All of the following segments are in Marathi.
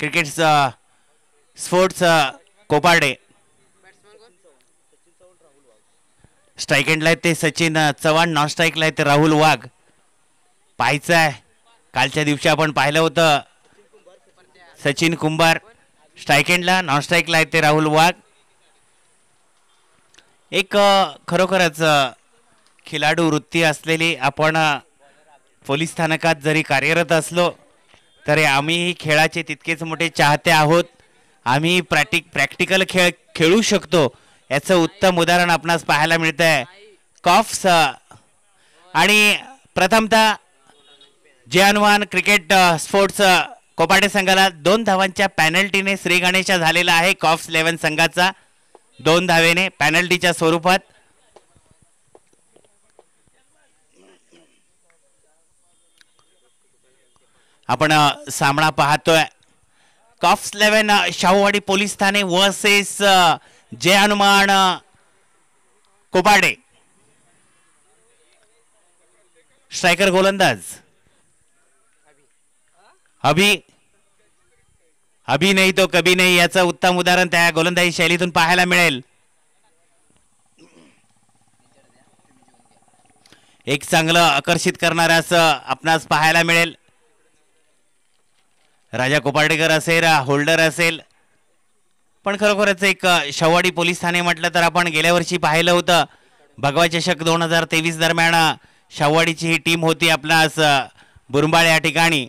Cricket sports Koparde. स्ट्राईक एंडला ते सचिन चव्हाण, नॉन स्ट्राईकला ते राहुल वाघ. पाहायचं आहे, कालच्या दिवशी आपण पाहिलं होतं सचिन कुंभार स्ट्राईक एंडला, नॉन स्ट्राईकला ते राहुल वाघ. एक खरोखरच खिलाडू वृत्ती असलेली आपण पोलीस स्थानकात जरी कार्यरत असलो तरी आम्ही खेळाचे तितकेच मोठे चाहते आहोत. आम्ही प्रॅक्टिकल खेळ खेळू शकतो याचं उत्तम उदाहरण आपणास पाहायला मिळतं आहे. कॉफ्स आणि प्रथमतः जयहनुमान क्रिकेट स्पोर्ट्स कोपाटे संघाला 2 धावांच्या पॅनल्टीने श्रीगणेशा झालेला आहे. कॉफ्स 11 संघाचा 2 धावेने पॅनल्टीच्या स्वरूपात. आपण सामना पाहतोय कॉफ्स 11 शाहूवाडी पोलीस ठाणे वर्सेस जय हनुमान कोपाडे. स्ट्रायकर गोलंदाज अभी नाही तो कभी नाही याचं उत्तम उदाहरण त्या गोलंदाजी शैलीतून पाहायला मिळेल. एक चांगलं आकर्षित करणारं असं आपणास पाहायला मिळेल. राजा कोपार्डेकर असेल, होल्डर असेल, पण खरोखरच एक शाहूवाडी पोलीस ठाणे म्हटलं तर आपण गेल्या वर्षी पाहिलं होतं भगवा चषक 2023 दरम्यान शाहूवाडीची ही टीम होती आपणास बुरंबाळ या ठिकाणी.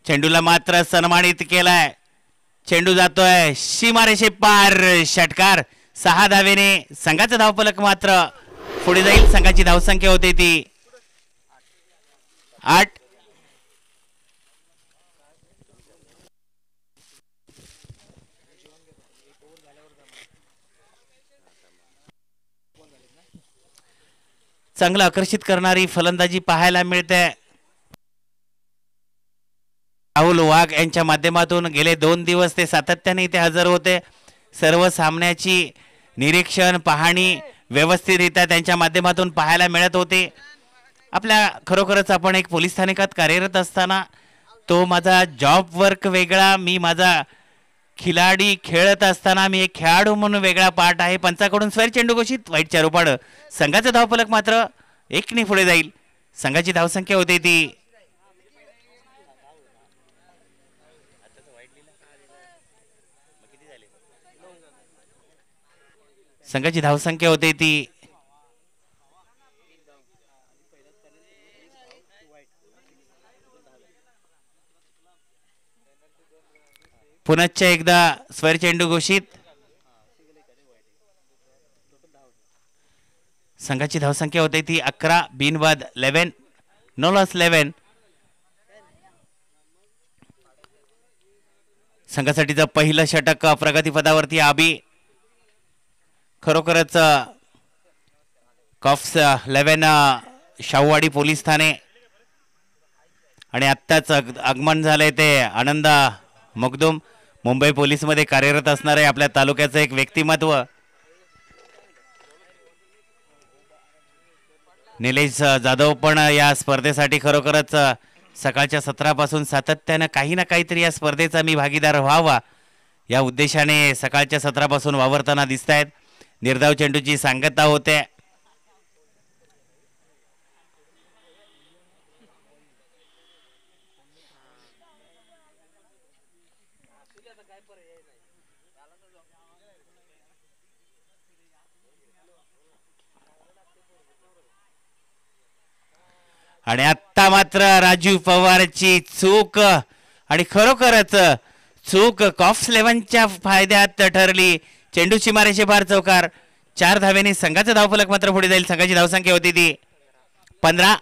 चेंडूला मात्र सन्मानित केलाय. चेंडू जातोय सीमारेषे पार, षटकार. 6 धावेने संघाचा धावफलक मात्र पुढे जाईल. संघाची धावसंख्या होते ती 8. चांगलं आकर्षित करणारी फलंदाजी पाहायला मिळते. राहुल वाघ यांच्या माध्यमातून गेले 2 दिवस ते सातत्याने इथे हजर होते. सर्व सामन्याची निरीक्षण पाहणी व्यवस्थितरित्या त्यांच्या माध्यमातून पाहायला मिळत होते. आपल्या खरोखरच आपण एक पोलीस स्थानकात कार्यरत असताना तो माझा जॉब वर्क वेगळा, मी माझा खिलाडी खेळत असताना मी एक खेळाडू म्हणून वेगळा पार्ट आहे. पंचाकडून स्वेर चेंडू घोषित, वाईटच्या रूपानं संघाचा धावफलक मात्र 1ने पुढे जाईल. संघाची धावसंख्या होते ती संघाची धावसंख्या होते ती पुनश्च एकदा स्वर चेंडू घोषित. संघाची धावसंख्या होते ती 11, बिनबाद 11, नो लॉस 11. संघासाठीचं पहिलं षटक प्रगतीपथावरती आबी. खरोखरच कॉफ्स 11 शाहूवाडी पोलीस ठाणे आणि आत्ताच आगमन झालंय ते आनंद मगदूम, मुंबई पोलीस मध्ये कार्यरत असणारे आपल्या तालुक्याचं एक व्यक्तिमत्व. निलेश जाधव पण या स्पर्धेसाठी खरोखरच सकाळच्या सत्रापासून सातत्यानं काही ना काहीतरी या स्पर्धेचा मी भागीदार व्हावा या उद्देशाने सकाळच्या सत्रापासून वावरताना दिसत आहेत. निर्धाव चेंडूची सांगता होते. आणि आता मात्र राजू पवारची चूक आणि खरोखरच चूक कॉफ्स 11च्या फायद्यात ठरली. चेंडू सीमारेषे पार, चौकार. 4 धावेने संघाचा धावफलक मात्र पुढे जाईल. संघाची धावसंख्या होती ती 15,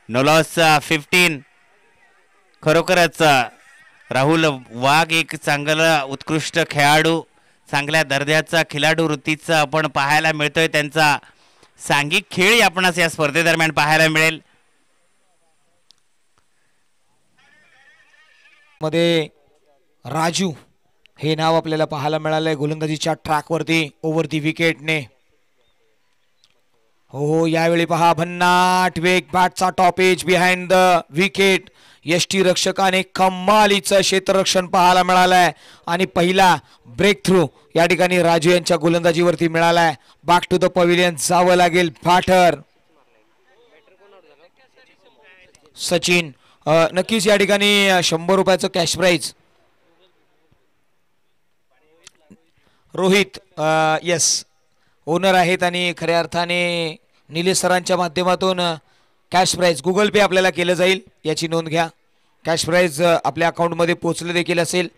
नो लॉस 15. खरोखरच राहुल वाघ एक चांगला उत्कृष्ट खेळाडू, चांगल्या दर्जाचा खिलाडू वृत्तीचा आपण पाहायला मिळतोय. त्यांचा सांघिक खेळ आपणास या स्पर्धेदरम्यान पाहायला मिळेल. मध्ये राजू हे नाव आपल्याला पाहायला मिळालंय गोलंदाजीच्या ट्रॅकवरती ओव्हर दी विकेटने. हो यावेळी पहा भन्नाट वेग, बॅटचा top edge behind the wicket. यष्टी रक्षकाने कमालीचं क्षेत्ररक्षण पाहायला मिळालंय आणि पहिला ब्रेक थ्रू या ठिकाणी राजू यांच्या गोलंदाजीवरती मिळालाय. बॅक टू द पवेलियन जावं लागेल बॅटर सचिन. नक्कीच या ठिकाणी 100 रुपयाचं cash prize. Rohit yes owner आहेत आणि खऱ्या अर्थाने निलेश सरांच्या माध्यमातून कॅश प्राइज गुगल पे आपल्याला केलं जाईल याची नोंद घ्या. कॅश प्राइज आपल्या अकाउंटमध्ये पोहोचले देखील असेल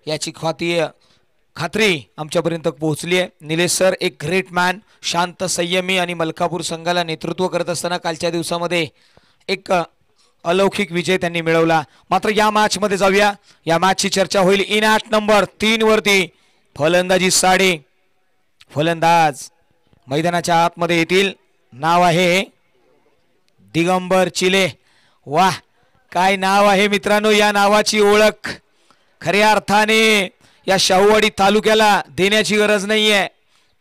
याची खात्री आमच्यापर्यंत पोहोचली आहे. निलेश सर एक ग्रेट मॅन, शांत संयमी आणि मलकापूर संघाला नेतृत्व करत असताना कालच्या दिवसामध्ये एक अलौकिक विजय त्यांनी मिळवला. मात्र या मॅच मध्ये जाऊया. या मॅचची चर्चा होईल इन ॲट नंबर 3 वरती. फलंदाजी साडे. फलंदाज मैदानाच्या आतमध्ये येतील. नाव आहे दिगंबर चिले. वाह काय नाव आहे मित्रांनो. या नावाची ओळख खऱ्या अर्थाने या शाहूवाडी तालुक्याला देण्याची गरज नाहीये.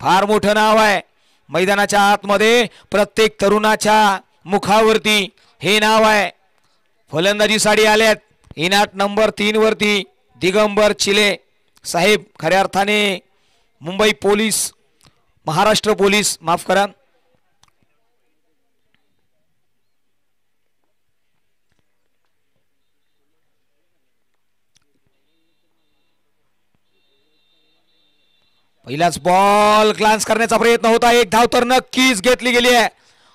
फार मोठं नाव आहे. मैदानाच्या आतमध्ये प्रत्येक तरुणाच्या मुखावरती हे नाव आहे. फलंदाजी साडी आल्यात इन ॲट नंबर 3 वरती दिगंबर चिले साहेब. खऱ्या अर्थाने मुंबई पोलीस, महाराष्ट्र पोलीस माफ करा, पहिलाच बॉल ग्लान्स करण्याचा प्रयत्न होता. एक धाव तर नक्कीच घेतली गेली आहे.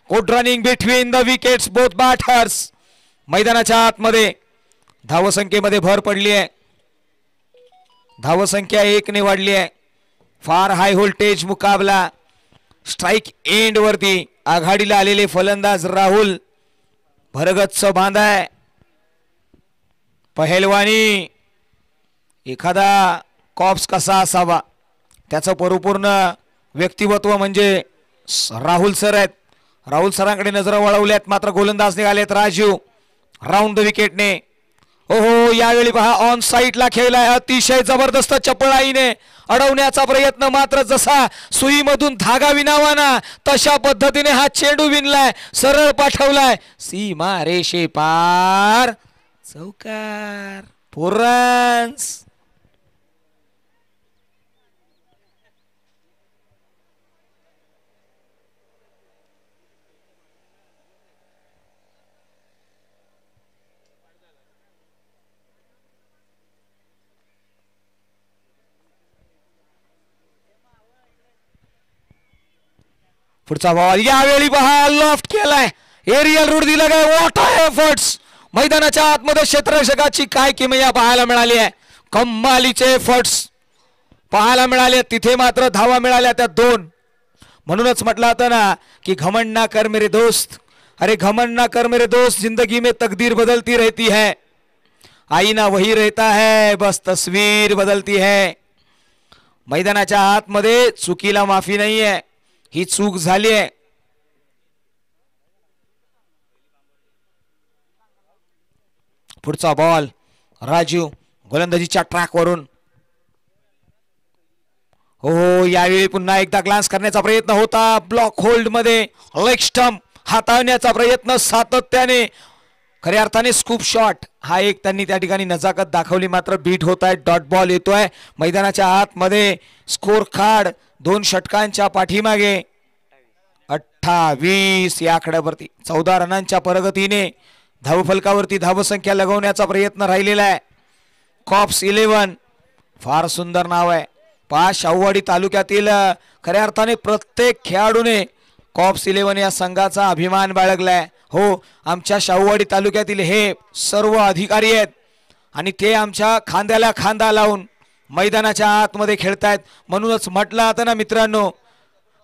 Good running between the wickets both batters. मैदानाच्या आतमध्ये धावसंख्येमध्ये भर पडली आहे. धावसंख्या 1 ने वाढली आहे. फार हाय व्होल्टेज मुकाबला. स्ट्राइक एंड वरती आघाडीला आलेले फलंदाज राहुल भरगच्च बांधाय. पहलवानी एखादा कॉप्स कसा असावा त्याचं परिपूर्ण व्यक्तिमत्व म्हणजे राहुल सर आहेत. राहुल सरांकडे नजर वळवल्यात. मात्र गोलंदाज निघालेत राजू राऊंड द विकेटने. ओहो यावेळी पहा ऑन साईडला खेळलाय. अतिशय जबरदस्त चपळाईने अडवण्याचा प्रयत्न. मात्र जसा सुईमधून धागा विणावा ना तशा पद्धतीने हा चेंडू विणलाय. सरळ पाठवलाय सीमा रेषे पार. चौकार. 4 रन्स. पुढचा बॉल यावेळी पहा लॉफ्ट केलाय. एरियल रूट दिला काय. What efforts. मैदानाच्या आतमध्ये क्षेत्ररक्षकाची काय किमया पाहायला मिळाली आहे. कमालीचे एफर्ट्स पाहायला मिळाले. तिथे मात्र धावा मिळाल्या त्या 2. म्हणूनच म्हटलं होतं ना की घमंड ना कर मेरे दोस्त. अरे घमंड ना कर मेरे दोस्त. जिंदगी में तकदीर बदलती रहती है. आईना वही रहता है बस तस्वीर बदलती है. मैदानाच्या आतमध्ये चुकीला माफी नाहीये. ही चूक झाली आहे. पुढचा बॉल राजू गोलंदाजीच्या ट्रॅक वरून. हो यावेळी पुन्हा एकदा ग्लान्स करण्याचा प्रयत्न होता. ब्लॉक होल्ड मध्ये लेग स्टंप हाताळण्याचा प्रयत्न सातत्याने. खऱ्या अर्थाने स्कूप शॉट हा एक त्यांनी त्या ठिकाणी नजाकत दाखवली. मात्र बीट होत आहे. डॉट बॉल येतोय. मैदानाच्या आतमध्ये स्कोर कार्ड 2 षटकांच्या पाठीमागे 28 या आकड्यावरती 14 रनांच्या प्रगतीने धावफलकावरती धावसंख्या लगवण्याचा प्रयत्न राहिलेला आहे. कॉप्स 11 फार सुंदर नाव आहे. शाहूवाडी तालुक्यातील खऱ्या अर्थाने प्रत्येक खेळाडूने कॉप्स 11 या संघाचा अभिमान बाळगलाय. हो आमच्या शाहूवाडी तालुक्यातील हे सर्व अधिकारी आहेत आणि ते आमच्या खांद्याला खांदा लावून मैदानाच्या आतमध्ये खेळतायत. म्हणूनच म्हटलं आता ना मित्रांनो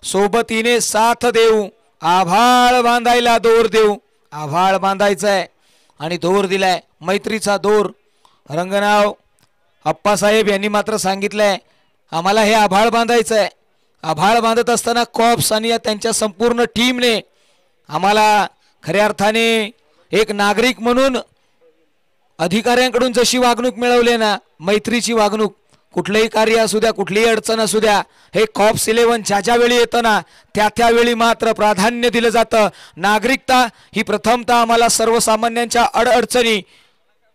सोबतीने साथ देऊ आभाळ बांधायला दोर देऊ. आभाळ बांधायचा आहे आणि दोर दिलाय मैत्रीचा दोर. रंगनाव अप्पासाहेब यांनी मात्र सांगितलंय आम्हाला हे आभाळ बांधायचं आहे. आभाळ बांधत असताना कॉप्स आणि त्यांच्या संपूर्ण टीमने आम्हाला खऱ्या अर्थाने एक नागरिक म्हणून अधिकाऱ्यांकडून जशी वागणूक मिळवली ना मैत्रीची वागणूक कुठलंही कार्य असू द्या, कुठलीही अडचण असू द्या, हे कॉप्स 11 ज्या वेळी येतं ना त्यावेळी मात्र प्राधान्य दिलं जातं. नागरिकता ही प्रथमतः आम्हाला सर्वसामान्यांच्या अडचणी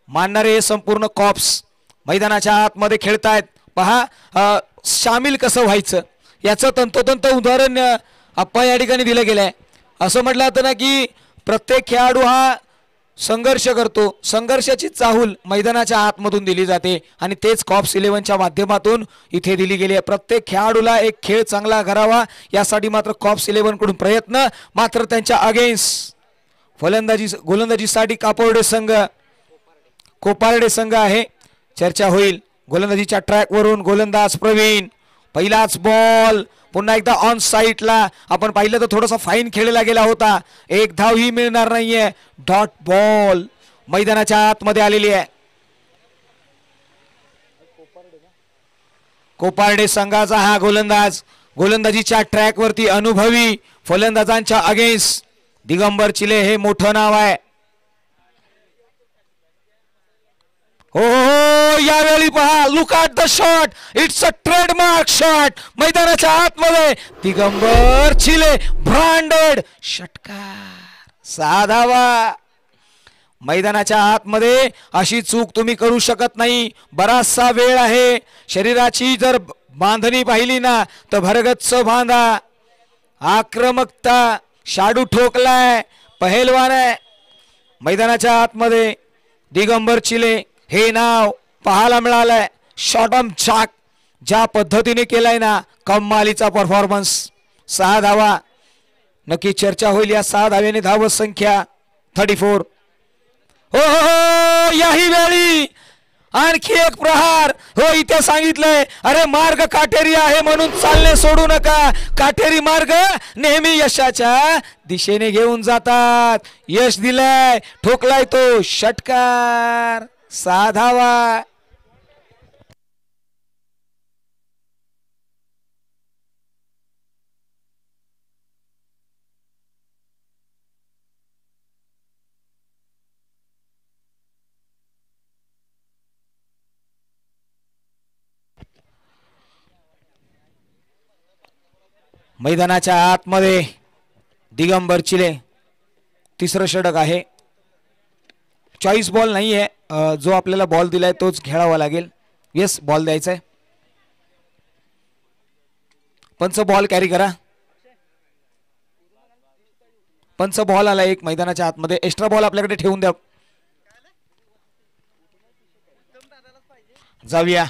मानणारे हे संपूर्ण कॉप्स मैदानाच्या आतमध्ये खेळतायत. पहा सामील कसं व्हायचं याचं तंतोतंत उदाहरण आपण या ठिकाणी दिलं गेलंय. असं म्हटलं जातं ना की प्रत्येक खेळाडू हा संघर्ष करतो, संघर्षाची चाहूल मैदानाच्या आतमधून दिली जाते आणि तेच कॉप्स 11च्या माध्यमातून इथे दिली गेली आहे. प्रत्येक खेळाडूला एक खेळ चांगला करावा यासाठी मात्र कॉप्स 11 कडून प्रयत्न. मात्र त्यांच्या अगेन्स्ट गोलंदाजीसाठी कोपारडे संघ आहे. चर्चा होईल गोलंदाजीच्या ट्रॅकवरून. गोलंदाज प्रवीण, पहिलाच बॉल पुन्हा एकदा ऑन साईडला. आपण पाहिलं तर थोडासा फाईन खेळला गेला होता. एक धाव ही मिळणार नाहीये. डॉट बॉल मैदानाच्या आतमध्ये आलेली आहे. कोपारडे संघाचा हा गोलंदाज गोलंदाजीच्या ट्रॅकवरती अनुभवी फलंदाजांच्या अगेन्स्ट दिगंबर चिले हे मोठं नाव आहे. हो यावेळी पहा, look at the shot, it's a trademark shot. मैदानाच्या आतमध्ये दिगंबर चिले ब्रँडेड षटकार, 6 धावा. मैदानाच्या आतमध्ये अशी चूक तुम्ही करू शकत नाही. बराचसा वेळ आहे. शरीराची जर बांधणी पाहिली ना तर भरगच्च बांधा. आक्रमकता, शाडू ठोकलाय, पहेलवान आहे. मैदानाच्या आतमध्ये दिगंबर चिले हे नाव पाहायला मिळालंय. शॉट ऑन चाक ज्या पद्धतीने केलाय ना, कमालीचा परफॉर्मन्स. 6 धावा. नक्की चर्चा होईल या 6 धावेने धावत संख्या 34. हो याही वेळी आणखी एक प्रहार. हो इथे सांगितलंय, अरे मार्ग काटेरी आहे म्हणून चालणे सोडू नका. काटेरी मार्ग नेहमी यशाच्या दिशेने घेऊन जातात. यश दिलंय, ठोकलाय तो षटकार, 6 धावा. मैदानाच्या आतमध्ये दिगंबर चिले तिसरं षटक आहे. चॉईस बॉल नाही आहे. जो आपल्याला बॉल दिलाय तोच खेळावा लागेल. येस, बॉल द्यायचा आहे. पंच बॉल कॅरी करा. पंच बॉल आला एक मैदानाच्या आतमध्ये. एक्स्ट्रा बॉल आपल्याकडे ठेवून द्या. जाऊया.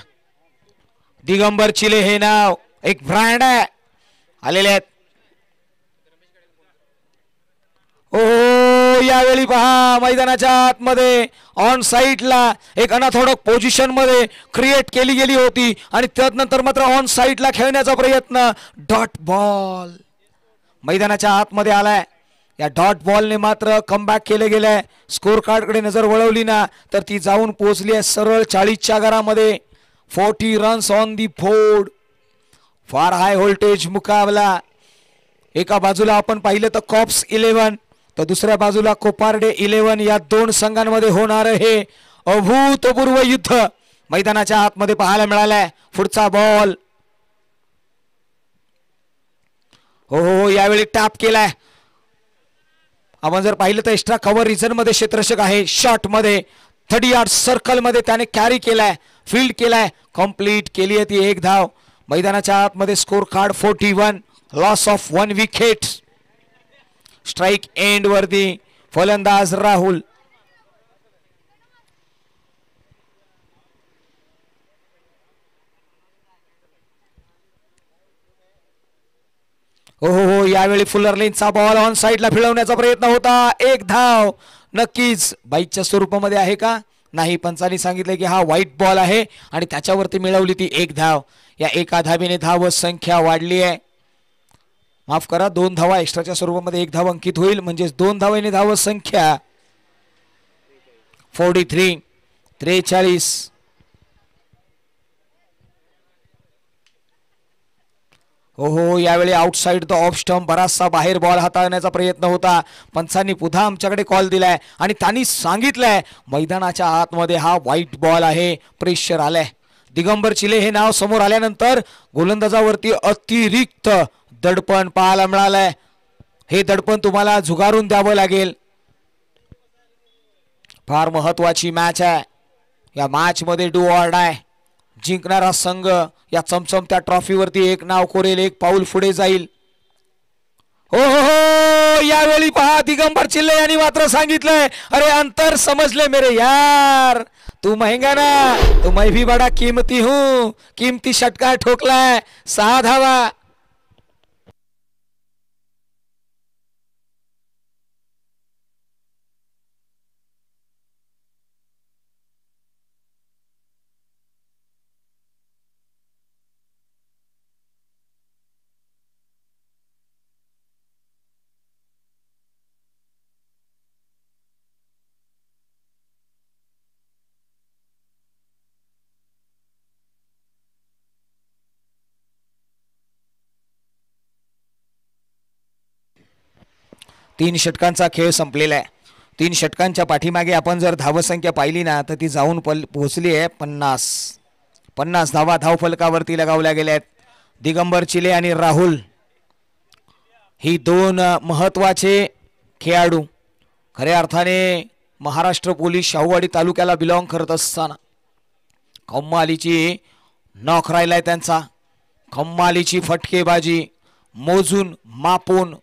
दिगंबर चिले हे नाव एक ब्रँड आहे. आलेले आहेत. ओ यावेळी पहा, मैदानाच्या आतमध्ये ऑन साईडला एक अनाथोडक पोझिशन मध्ये क्रिएट केली गेली होती आणि त्यानंतर मात्र ऑन साईडला खेळण्याचा प्रयत्न. डॉट बॉल मैदानाच्या आतमध्ये आलाय. या डॉट बॉलने मात्र कमबॅक केले गेलंय. स्कोर कार्डकडे नजर वळवली ना तर ती जाऊन पोहोचली आहे सरळ 40च्या घरामध्ये. 40 रन्स ऑन दी बोर्ड. फार हाय व्होल्टेज मुकाबला. एका बाजूला आपण पाहिलं तर कॉप्स 11 तर दुसऱ्या बाजूला कोपारडे 11. या दोन संघांमध्ये होणार हे अभूतपूर्व युद्ध मैदानाच्या आतमध्ये पाहायला मिळालंय. पुढचा बॉल. हो यावेळी टॅप केलाय. आपण जर पाहिलं तर एक्स्ट्रा कव्हर रिजन मध्ये क्षेत्ररक्षक आहे. शॉट मध्ये 30 यार्ड सर्कल मध्ये त्याने कॅरी केलाय, फील्ड केलाय, कंप्लीट केली आहे ती 1 धाव. मैदानाच्या आतमध्ये score card 41. Loss of 1 wicket. Strike end वरती फलंदाज राहुल. हो यावेळी फुलर लेनचा बॉल ऑन साइडला फिरवण्याचा प्रयत्न होता. 1 धाव. नक्कीच बाईकच्या स्वरूपामध्ये आहे का नाही, पंचांनी सांगितले की हा व्हाईट बॉल आहे आणि त्याच्यावरती मिळवली ती 1 धाव. या एका धावेने धाव संख्या वाढली आहे. माफ करा, 2 धावा एक्स्ट्राच्या स्वरूपामध्ये 1 धाव अंकित होईल, म्हणजे 2 धावेने धाव संख्या 43. हो यावेळी आउटसाइड द ऑफ स्टंप बराचसा बाहेर बॉल हाताळण्याचा प्रयत्न होता. पंचांनी पुन्हा आमच्याकडे कॉल दिलाय आणि त्यांनी सांगितलंय मैदानाच्या आतमध्ये हा व्हाईट बॉल आहे. प्रेशर आलंय. दिगंबर चिले हे नाव समोर आल्यानंतर गोलंदाजावरती अतिरिक्त दडपण पाहायला मिळालंय. हे दडपण तुम्हाला झुगारून द्यावं लागेल. फार महत्वाची मॅच आहे. या मॅच मध्ये डू ऑर डाय. जिंकणारा संघ या चमचमत्या ट्रॉफीवरती एक नाव कोरेल, एक पाऊल पुढे जाईल. हो हो हो, यावेळी पहा दिगंबर चिल्ले यांनी मात्र सांगितलंय, अरे अंतर समजले मेरे यार, तू महंगा ना तो मैं भी बड़ा कीमती हूं. कीमती षटकार ठोकलाय. 6 धावा. तीन षटकांचा खेळ संपलेला आहे. 3 षटकांच्या पाठीमागे आपण जर धावसंख्या पाहिली ना तर ती जाऊन पोहोचली आहे 50 धावा धावफलकावरती लगावल्या गेल्या आहेत. दिगंबर चिले आणि राहुल ही 2 महत्वाचे खेळाडू खऱ्या अर्थाने महाराष्ट्र पोलीस शाहूवाडी तालुक्याला बिलॉंग करत असताना कमालीची नॉक राहिलाय त्यांचा. कमालीची फटकेबाजी मोजून मापून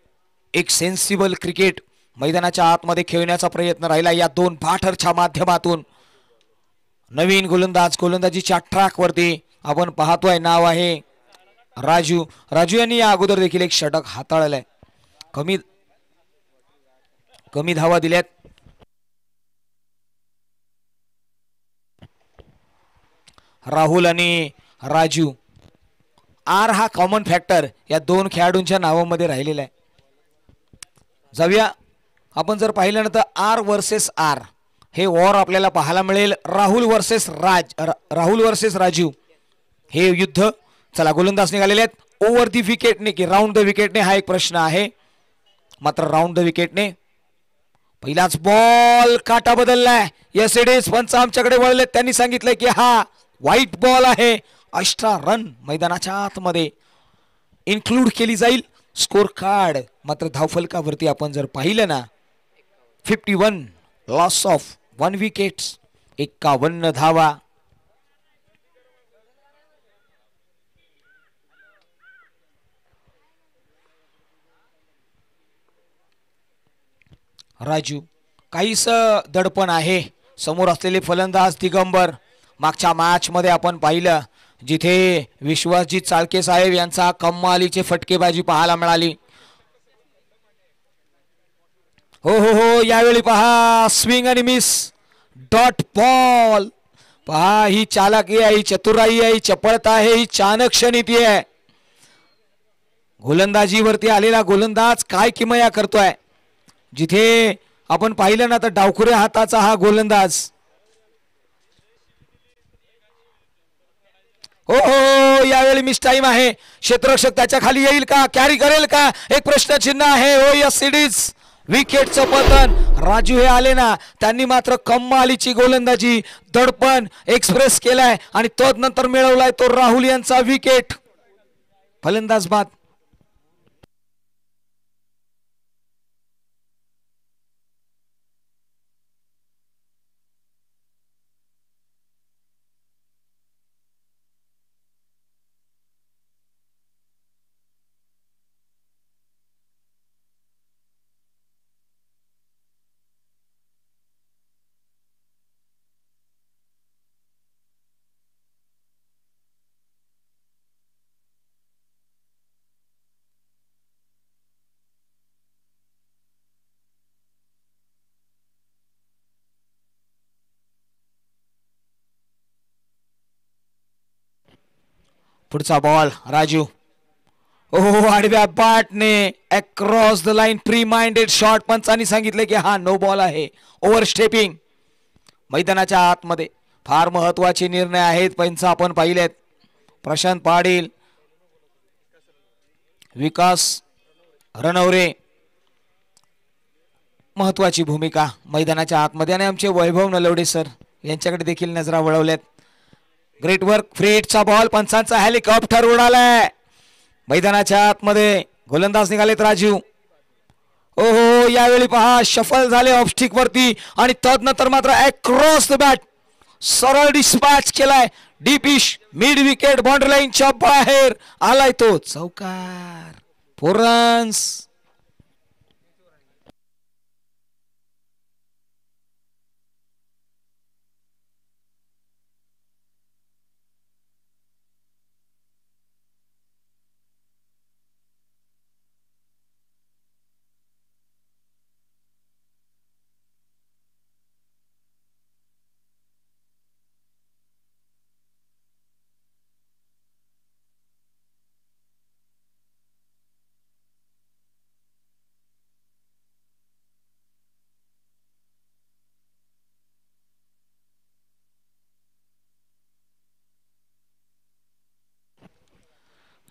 एक सेन्सिबल क्रिकेट मैदानाच्या आतमध्ये खेळण्याचा प्रयत्न राहिला या 2 बॅटरच्या माध्यमातून. नवीन गोलंदाजीच्या ट्रॅक वरती आपण पाहतोय, नाव आहे राजू. राजू यांनी या अगोदर देखील एक षटक हाताळलंय. कमी धावा दिल्यात. राहुल आणि राजू. आर हा कॉमन फॅक्टर या 2 खेळाडूंच्या नावामध्ये राहिलेला आहे. जाऊया आपण जर पाहिलं ना तर आर वर्सेस आर हे वॉर आपल्याला पाहायला मिळेल. राहुल वर्सेस राजू हे युद्ध. चला गोलंदाज निघालेले आहेत. ओव्हर दी विकेटने की राऊंड द विकेटने हा एक प्रश्न आहे. मात्र राऊंड द विकेटने पहिलाच बॉल काटा बदललाय. Yes it is. पंच आमच्याकडे वळलेत. त्यांनी सांगितलंय की हा व्हाईट बॉल आहे. एक्स्ट्रा रन मैदानाच्या आतमध्ये इन्क्लूड केली जाईल. स्कोर कार्ड मात्र धावफलकावरती आपण जर पाहिलं ना 51 लॉस ऑफ 1 विकेट्स 51 धावा. राजू काहीच दडपण आहे. समोर असलेले फलंदाज दिगंबर. मागच्या मॅच मध्ये आपण पाहिलं जिथे विश्वासजीत चाळके साहेब यांचा कमालीचे फटकेबाजी पाहायला मिळाली. हो हो हो, यावेळी पहा स्विंग आणि मिस डॉट बॉल. पहा ही चालाकी आहे, ही चतुराई आहे, ही चपळता आहे, ही चाणक्य नीती आहे. गोलंदाजीवरती आलेला गोलंदाज काय किमया करतोय. जिथे आपण पाहिलं ना तर डावखुऱ्या हाताचा हा गोलंदाज. हो हो, यावेळी मिस टाइम आहे. क्षेत्ररक्षक त्याच्या खाली येईल का, कॅरी करेल का, एक प्रश्नचिन्ह आहे. हो यस इट इज. विकेटचं पतन. राजू हे आले ना त्यांनी मात्र कमालीची गोलंदाजी दडपण एक्सप्रेस केलाय आणि तदनंतर मिळवलाय तो राहुल यांचा विकेट. फलंदाज बाद. पुढचा बॉल राजू. ओह आडव्या बॅटने across the line pre minded shot. पंचांनी सांगितले की हा नो बॉल आहे. ओव्हर स्टेपिंग मैदानाच्या आतमध्ये फार महत्वाचे निर्णय आहेत. पंच आपण पाहिलेत. प्रशांत पाटील, विकास रणवरे महत्वाची भूमिका मैदानाच्या आतमध्ये आणि आमचे वैभव नलवडे सर यांच्याकडे देखील नजरा वळवल्यात. Great work. फ्री हिटचा बॉल. पंचांचा हेलिकॉप्टर उडालाय. मैदानाच्या आतमध्ये गोलंदाज निघालेत राजू. ओहो यावेळी पहा शफल झाले ऑफस्टिक वरती आणि तदनंतर मात्र अक्रॉस द बॅट सरळ डिस्पॅच केलाय. डीपिश मिड विकेट बाउंड्री लाईनच्या बाहेर आलाय तो. चौकार. 4 रन्स.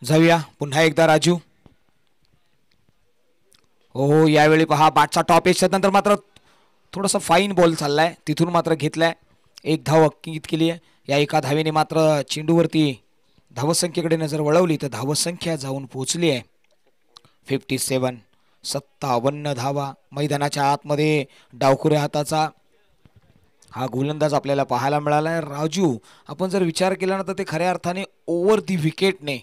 जाऊया पुन्हा एकदा राजू. हो यावेळी पहा बॅटचा टॉप एज नंतर मात्र थोडासा फाईन बॉल चाललाय तिथून मात्र घेतलाय. एक धाव अंकित केली आहे. या एका धावेने मात्र चेंडूवरती धावसंख्येकडे नजर वळवली तर धावसंख्या जाऊन पोहोचली आहे 57. 57 धावा. मैदानाच्या आतमध्ये डावखुऱ्या हाताचा हा गोलंदाज आपल्याला पाहायला मिळाला आहे. राजू आपण जर विचार केला ना तर ते खऱ्या अर्थाने ओव्हर दी विकेटने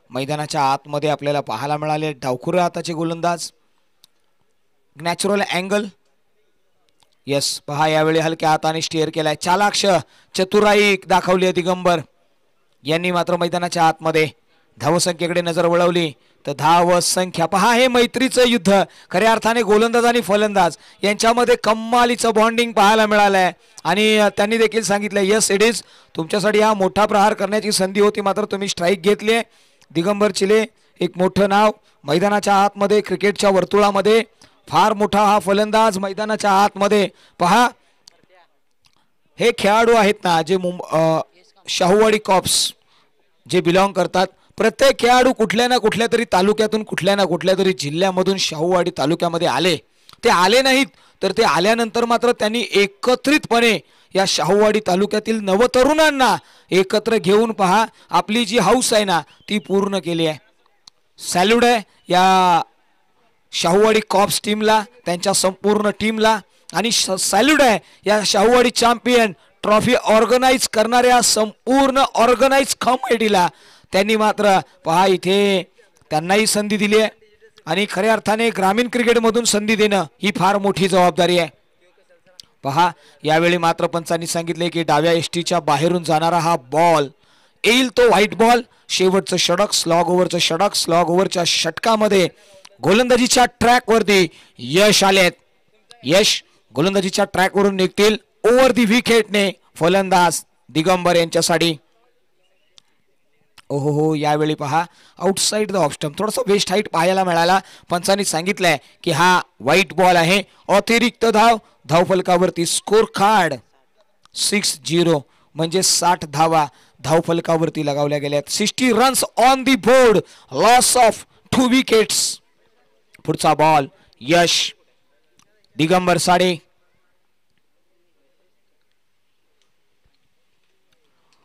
मैदानाच्या आतमध्ये आपल्याला पाहायला मिळाले. डावखुऱ्या हाताचे गोलंदाज. Natural angle. यस पहा यावेळी हलक्या हाताने स्टिअर केलाय. चालाक्ष चतुराई दाखवली दिगंबर यांनी मात्र मैदानाच्या आतमध्ये धावसंख्येकडे नजर वळवली तर धावसंख्या पहा हे मैत्रीचं युद्ध खऱ्या अर्थाने गोलंदाज आणि फलंदाज यांच्यामध्ये कमालीचं बॉन्डिंग पाहायला मिळालंय. आणि त्यांनी देखील सांगितलं यस इट इज तुमच्यासाठी हा मोठा प्रहार करण्याची संधी होती मात्र तुम्ही स्ट्राईक घेतली आहे. दिगंबर चिले एक मोठं नाव मैदानाच्या आतमध्ये क्रिकेटच्या वर्तुळामध्ये. फार मोठा हा फलंदाज मैदानाच्या आतमध्ये. पहा हे खेळाडू आहेत ना जे शाहूवाडी कॉप्स जे बिलॉंग करतात. प्रत्येक खेळाडू कुठल्या ना कुठल्या तरी तालुक्यातून कुठल्या ना कुठल्या तरी जिल्ह्यामधून शाहूवाडी तालुक्यामध्ये आले. ते आले नाहीत तर ते आल्यानंतर मात्र त्यांनी एकत्रितपणे या शाहूवाडी तालुक्यातील नवतरुणांना एकत्र घेऊन पहा आपली जी हाऊस आहे ना ती पूर्ण केली आहे. सॅल्यूट आहे या शाहूवाडी कॉप्स टीमला त्यांच्या संपूर्ण टीमला. आणि सॅल्यूट आहे या शाहूवाडी चॅम्पियन ट्रॉफी ऑर्गनाइज करणाऱ्या संपूर्ण ऑर्गनाइज कमिटीला. त्यांनी मात्र पहा इथे त्यांनाही संधी दिली आहे आणि खऱ्या अर्थाने ग्रामीण क्रिकेटमधून संधी देणं ही फार मोठी जबाबदारी आहे. पहा यावेळी मात्र पंचांनी सांगितले की डाव्या एसटीच्या बाहेरून जाणारा हा बॉल येईल तो व्हाईट बॉल. शेवटचं षटक स्लॉग ओव्हरचं षटक. स्लॉग ओव्हरच्या षटकामध्ये गोलंदाजीच्या ट्रॅक वरती यश आलेत. यश गोलंदाजीच्या ट्रॅक वरून निघतील ओव्हर दी विकेटने फलंदाज दिगंबर यांच्यासाठी. ओहो हो यावेळी पहा आउटसाइड द ऑफ स्टंप थोडासा वेस्ट हाईट पाहायला मिळाला. पंचांनी सांगितलंय की हा व्हाईट बॉल आहे. अतिरिक्त धाव धावफलकावरती स्कोर कार्ड 60 म्हणजे 60 धावा धावफलकावरती लगावल्या गेल्यात. 60 runs on the board. Loss of 2 wickets. पुढचा बॉल यश दिगंबर साडे.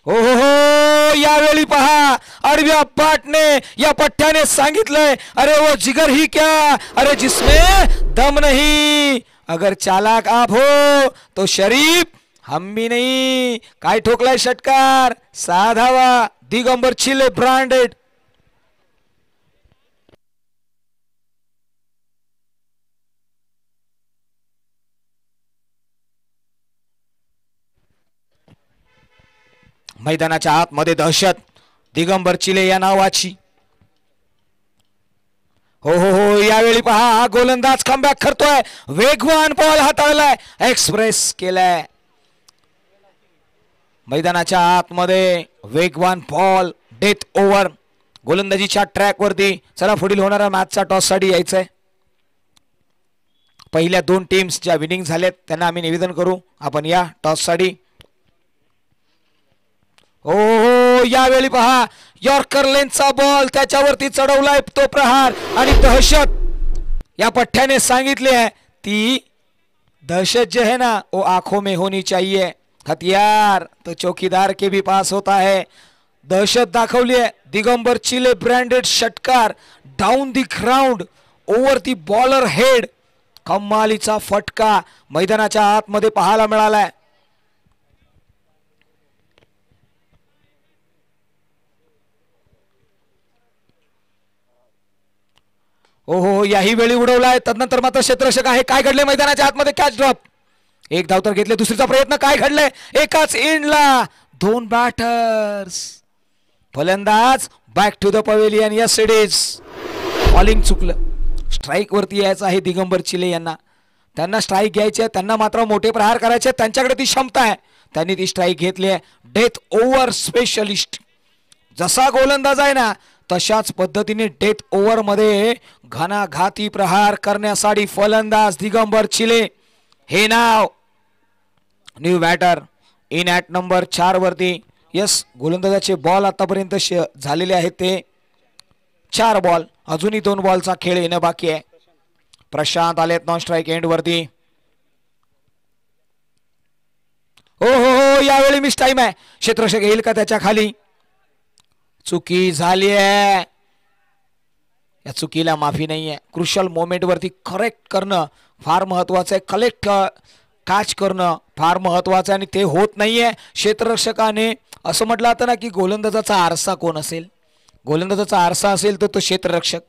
हो हो हो यावेळी पहा आडव्या पाटने या पट्ट्याने सांगितलंय अरे वो जिगर ही क्या अरे जिसमें दम नहीं अगर चालाक आप हो तो शरीफ हम भी नहीं. काय ठोकलाय षटकार. 6 धावा. दिगंबर चिले ब्रँडेड. मैदानाच्या आतमध्ये दहशत दिगंबर चिले या नावाची. हो हो हो यावेळी पहा हा गोलंदाज कमबॅक करतोय. वेगवान बॉल हाताळलाय. एक्सप्रेस केलाय. मैदानाच्या आतमध्ये वेगवान बॉल डेथ ओव्हर गोलंदाजीच्या ट्रॅक वरती. चला पुढील होणाऱ्या मॅचचा टॉस साठी यायचंय. पहिल्या 2 टीम्स ज्या विनिंग झाल्यात त्यांना आम्ही निवेदन करू आपण या टॉस साठी. हो हो यावेळी पहा यॉर्कर लेनचा बॉल त्याच्यावरती चढवलाय तो प्रहार आणि दहशत या पठ्ठ्याने सांगितले आहे ती दहशत जे है ना वो आंखों में होनी चाहिए. हथियार तो चौकीदार के भी पास होता है. दहशत दाखवली आहे. दिगंबर चिले ब्रँडेड षटकार down the ground over the bowler head. कमालीचा फटका मैदानाच्या आतमध्ये पाहायला मिळालाय. ओहो याही वेळी उडवलाय. तदनंतर मात्र क्षेत्ररक्षक आहे. काय घडले मैदानाच्या आतमध्ये? Catch drop. एक धाव तर घेतले. दुसरीचा प्रयत्न. काय घडलंय? एकाच एंडला दोन बॅटर्स. फलंदाज back to the pavilion. Yes it is. Bowling चुकलं. स्ट्राईक वरती यायचं आहे दिगंबर चिले यांना. त्यांना स्ट्राईक घ्यायचे. त्यांना मात्र मोठे प्रहार करायचे. त्यांच्याकडे ती क्षमता आहे. त्यांनी ती स्ट्राईक घेतली आहे. Death over specialist. जसा गोलंदाज आहे ना तशाच पद्धतीने डेथ ओव्हर मध्ये घणाघाती प्रहार करण्यासाठी फलंदाज दिगंबर चिले. हे नाव new batter in at number 4 वरती. यस गोलंदाजाचे बॉल आतापर्यंत झालेले आहेत ते 4 बॉल. अजूनही 2 बॉलचा खेळ येणं बाकी आहे. प्रशांत आलेत नॉन स्ट्राईक एंड वरती. हो हो हो यावेळी मिस टाइम आहे. क्षेत्ररक्षक येईल का त्याच्या खाली? चुकी झाली आहे. या चुकीला माफी नाही आहे. क्रुशल मोमेंट वरती करेक्ट करणं फार महत्वाचं आहे. कलेक्ट कॅच करणं फार महत्वाचं आहे आणि ते होत नाहीये. क्षेत्ररक्षकाने असं म्हटलं होतं ना की गोलंदाजाचा आरसा कोण असेल? गोलंदाजाचा आरसा असेल तर तो क्षेत्ररक्षक.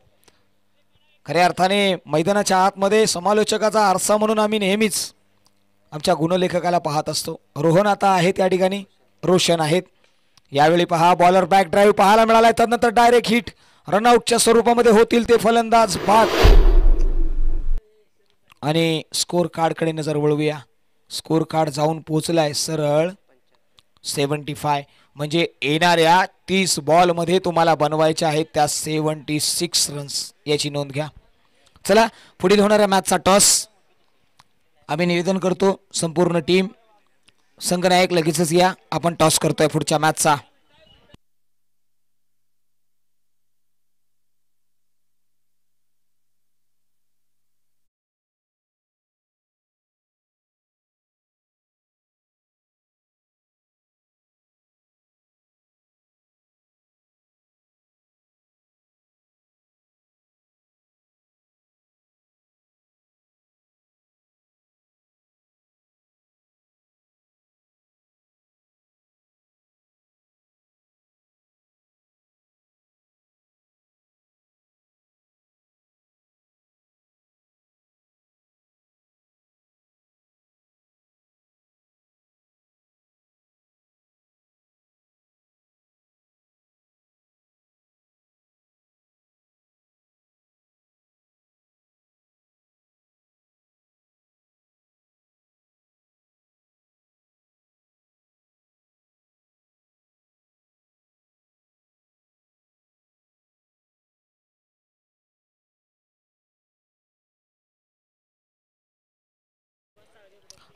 खऱ्या अर्थाने मैदानाच्या आतमध्ये समालोचकाचा आरसा म्हणून आम्ही नेहमीच आमच्या गुणलेखकाला पाहत असतो. रोहन आता आहेत या ठिकाणी. रोशन आहेत. यावेळी पहा बॉलर बॅक ड्राईव्ह पाहायला मिळालाय. त्यानंतर डायरेक्ट हिट रनआउटच्या स्वरूपामध्ये होतील ते फलंदाज बाद. आणि स्कोर कार्ड कडे नजर वळवूया. स्कोर कार्ड जाऊन पोहोचलाय सरळ 75. म्हणजे येणाऱ्या 30 बॉल मध्ये तुम्हाला बनवायचे आहेत त्या 76 रन्स. याची नोंद घ्या. चला पुढील होणाऱ्या मॅचचा टॉस आम्ही निवेदन करतो. संपूर्ण टीम संघनायक लगेचच या. आपण टॉस करतोय पुढच्या मॅचचा.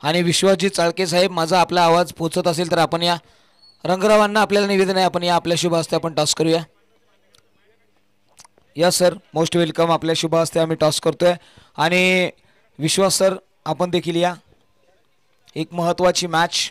आणि विश्वजित चाळके साहेब माझा आपला आवाज पोहोचत असेल तर आपण या रंगरावांना आपल्याला निवेदन आहे. आपण या आपल्या शुभ हस्ते आपण टॉस करूया. Yes sir most welcome. आपल्या शुभ हस्ते आम्ही टॉस करतोय. आणि विश्वास सर आपण देखील या. एक महत्वाची मॅच.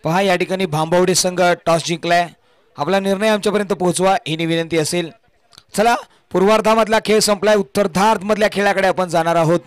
पहा या ठिकाणी भांबवडे संघ टॉस जिंकलाय. आपला निर्णय आमच्यापर्यंत पोहोचवा ही विनंती असेल. चला पूर्वार्धामधला खेळ संपलाय. उत्तरार्धामधल्या खेळाकडे आपण जाणार आहोत.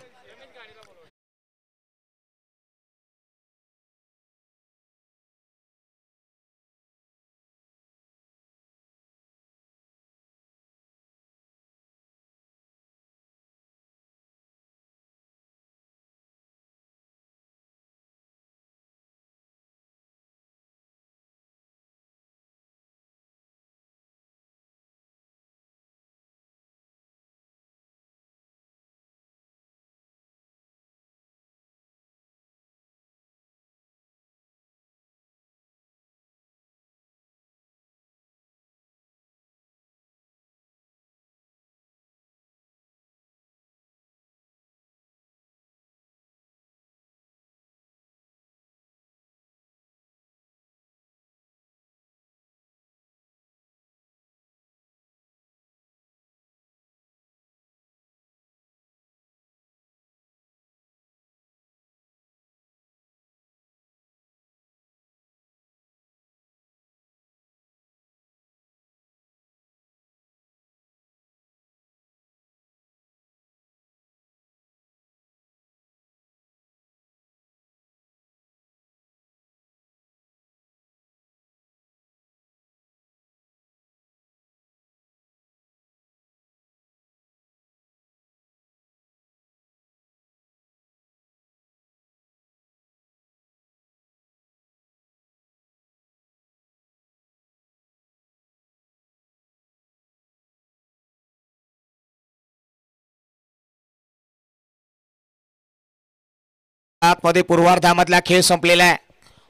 आतमध्ये पूर्वार्धामधला खेळ संपलेला आहे.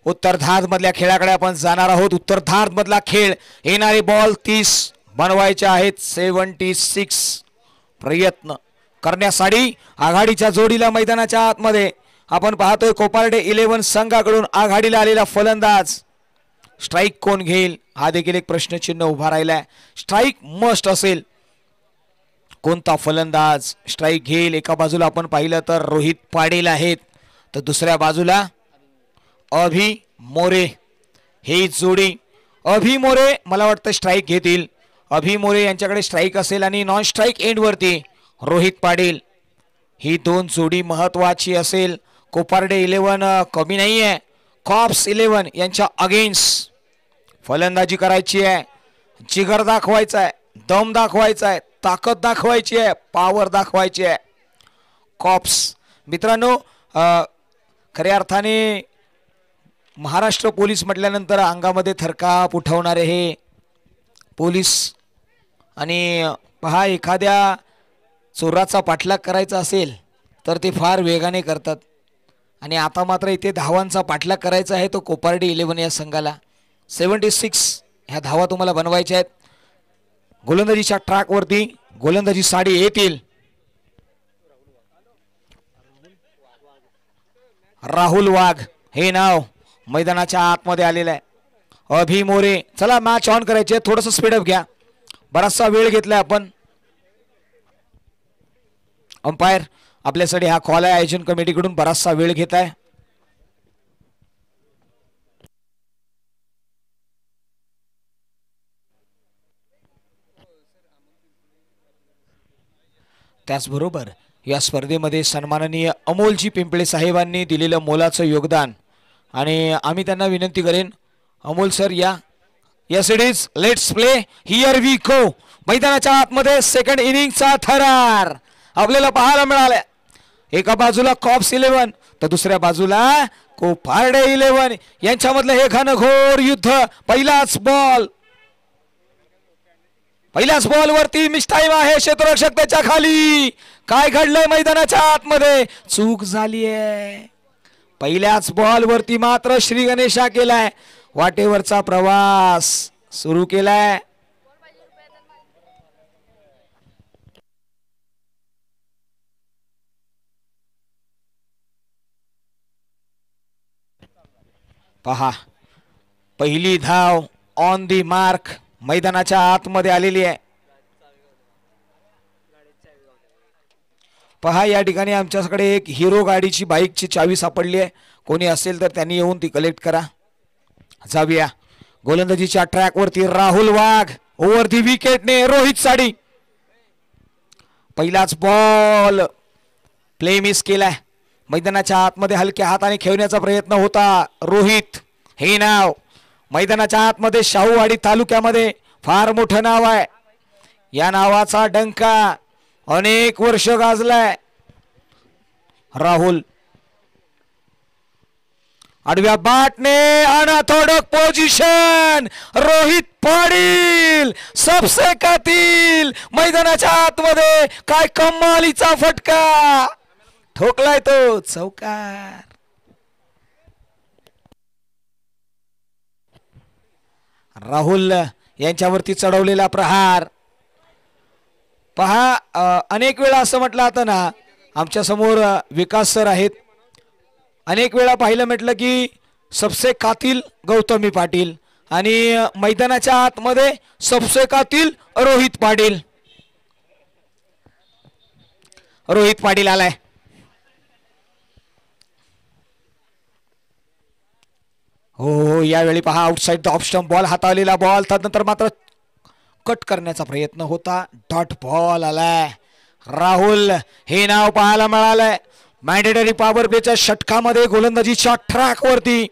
उत्तरार्धामधल्या खेळाकडे आपण जाणार आहोत. उत्तरार्धामधला खेळ येणारे बॉल 30 बनवायचे आहेत. 76 प्रयत्न करण्यासाठी आघाडीच्या जोडीला मैदानाच्या आतमध्ये आपण पाहतोय कोपार्डे 11 संघाकडून आघाडीला आलेला फलंदाज. स्ट्राईक कोण घेईल हा देखील एक प्रश्नचिन्ह उभा राहिलाय. स्ट्राईक मस्ट असेल. कोणता फलंदाज स्ट्राईक घेईल? एका बाजूला आपण पाहिलं तर रोहित पाटील आहेत, तर दुसऱ्या बाजूला अभि मोरे. ही जोडी अभि मोरे मला वाटतं स्ट्राईक घेतील. अभि मोरे यांच्याकडे स्ट्राईक असेल आणि नॉन स्ट्राईक एंड वरती रोहित पाटील. ही दोन जोडी महत्वाची असेल. कोपार्डे 11 कमी नाही आहे. कॉप्स 11 यांच्या अगेन्स्ट फलंदाजी करायची आहे. जिगर दाखवायचा आहे, दम दाखवायचा आहे, ताकद दाखवायची आहे, पॉवर दाखवायची आहे. कॉप्स मित्रांनो खऱ्या अर्थाने महाराष्ट्र पोलीस म्हटल्यानंतर अंगामध्ये थरकाप उठवणारे हे पोलीस. आणि पहा, एखाद्या चोराचा पाठलाग करायचा असेल तर ते फार वेगाने करतात. आणि आता मात्र इथे धावांचा पाठलाग करायचा आहे तो कोपार्डे 11 या संघाला. 76 ह्या धावा तुम्हाला बनवायच्या आहेत. गोलंदाजीच्या ट्रॅकवरती गोलंदाजी साडी येतील. राहुल वाघ हे नाव मैदानाच्या आतमध्ये आलेलं आहे. अभि मोरे. चला मॅच ऑन करायचे. थोडंसं स्पीडअप घ्या. बराचसा वेळ घेतलाय आपण. अंपायर आपल्यासाठी हा कॉल आहे. आयोजन कमिटीकडून बराचसा वेळ घेत आहे. त्याचबरोबर या स्पर्धेमध्ये सन्माननीय अमोलजी पिंपळे साहेबांनी दिलेलं मोलाचं योगदान आणि आम्ही त्यांना विनंती करेन, अमोल सर या. Yes it is, let's play, here we go. मैदानाच्या आतमध्ये सेकंड इनिंगचा थरार आपल्याला पाहायला मिळाला. एका बाजूला कॉप्स 11 तर दुसऱ्या बाजूला कोपार्डे 11 यांच्यामधलं हे घनघोर युद्ध. पहिलाच बॉल वरती मिस टाइम आहे. क्षेत्ररक्षक त्याच्या खाली. काय घडलंय मैदानाच्या आतमध्ये? चूक झाली आहे. पहिल्याच बॉल वरती मात्र श्री गणेशा केलाय. वाटेवरचा प्रवास सुरू केलाय. पहा, पहिली धाव ऑन दी मार्क मैदानाच्या आतमध्ये आलेली आहे. पहा, या ठिकाणी आमच्याकडे एक हिरो गाडीची बाईकची चावी सापडली आहे. कोणी असेल तर त्यांनी येऊन ती कलेक्ट करा. जाऊया गोलंदाजीच्या ट्रॅकवरती. राहुल वाघ ओव्हर दी विकेटने रोहित साडी. पहिलाच बॉल प्ले मिस केलाय. मैदानाच्या आतमध्ये हलक्या हाताने खेळण्याचा प्रयत्न होता. रोहित हे नाव मैदानाच्या आतमध्ये शाहूवाडी तालुक्यामध्ये फार मोठं नाव आहे. या नावाचा डंका अनेक वर्ष गाजलाय. राहुल आडव्या बाटने अनाथोडक पोझिशन. रोहित पाटील सबसे कातील. मैदानाच्या आतमध्ये काय कमालीचा फटका ठोकलाय तो. चौकार. राहुल यांच्यावरती चढवलेला प्रहार. पहा, अनेक वेळा असं म्हटलं जातं ना, आमच्या समोर विकास सर आहेत. अनेक वेळा पाहिलं म्हटलं की सबसे कातील गौतमी पाटील आणि मैदानाच्या आतमध्ये सबसे कातील रोहित पाटील. रोहित पाटील आलाय. हो, यावेळी पहा outside the off stump ball हाताळलेला बॉल. त्यानंतर मात्र कट करण्याचा प्रयत्न होता. डॉट बॉल आलाय. राहुल हे नाव पाहायला मिळालंय. मॅन्डेटरी पॉवर प्लेच्या षटकामध्ये गोलंदाजीच्या ट्रॅकवरती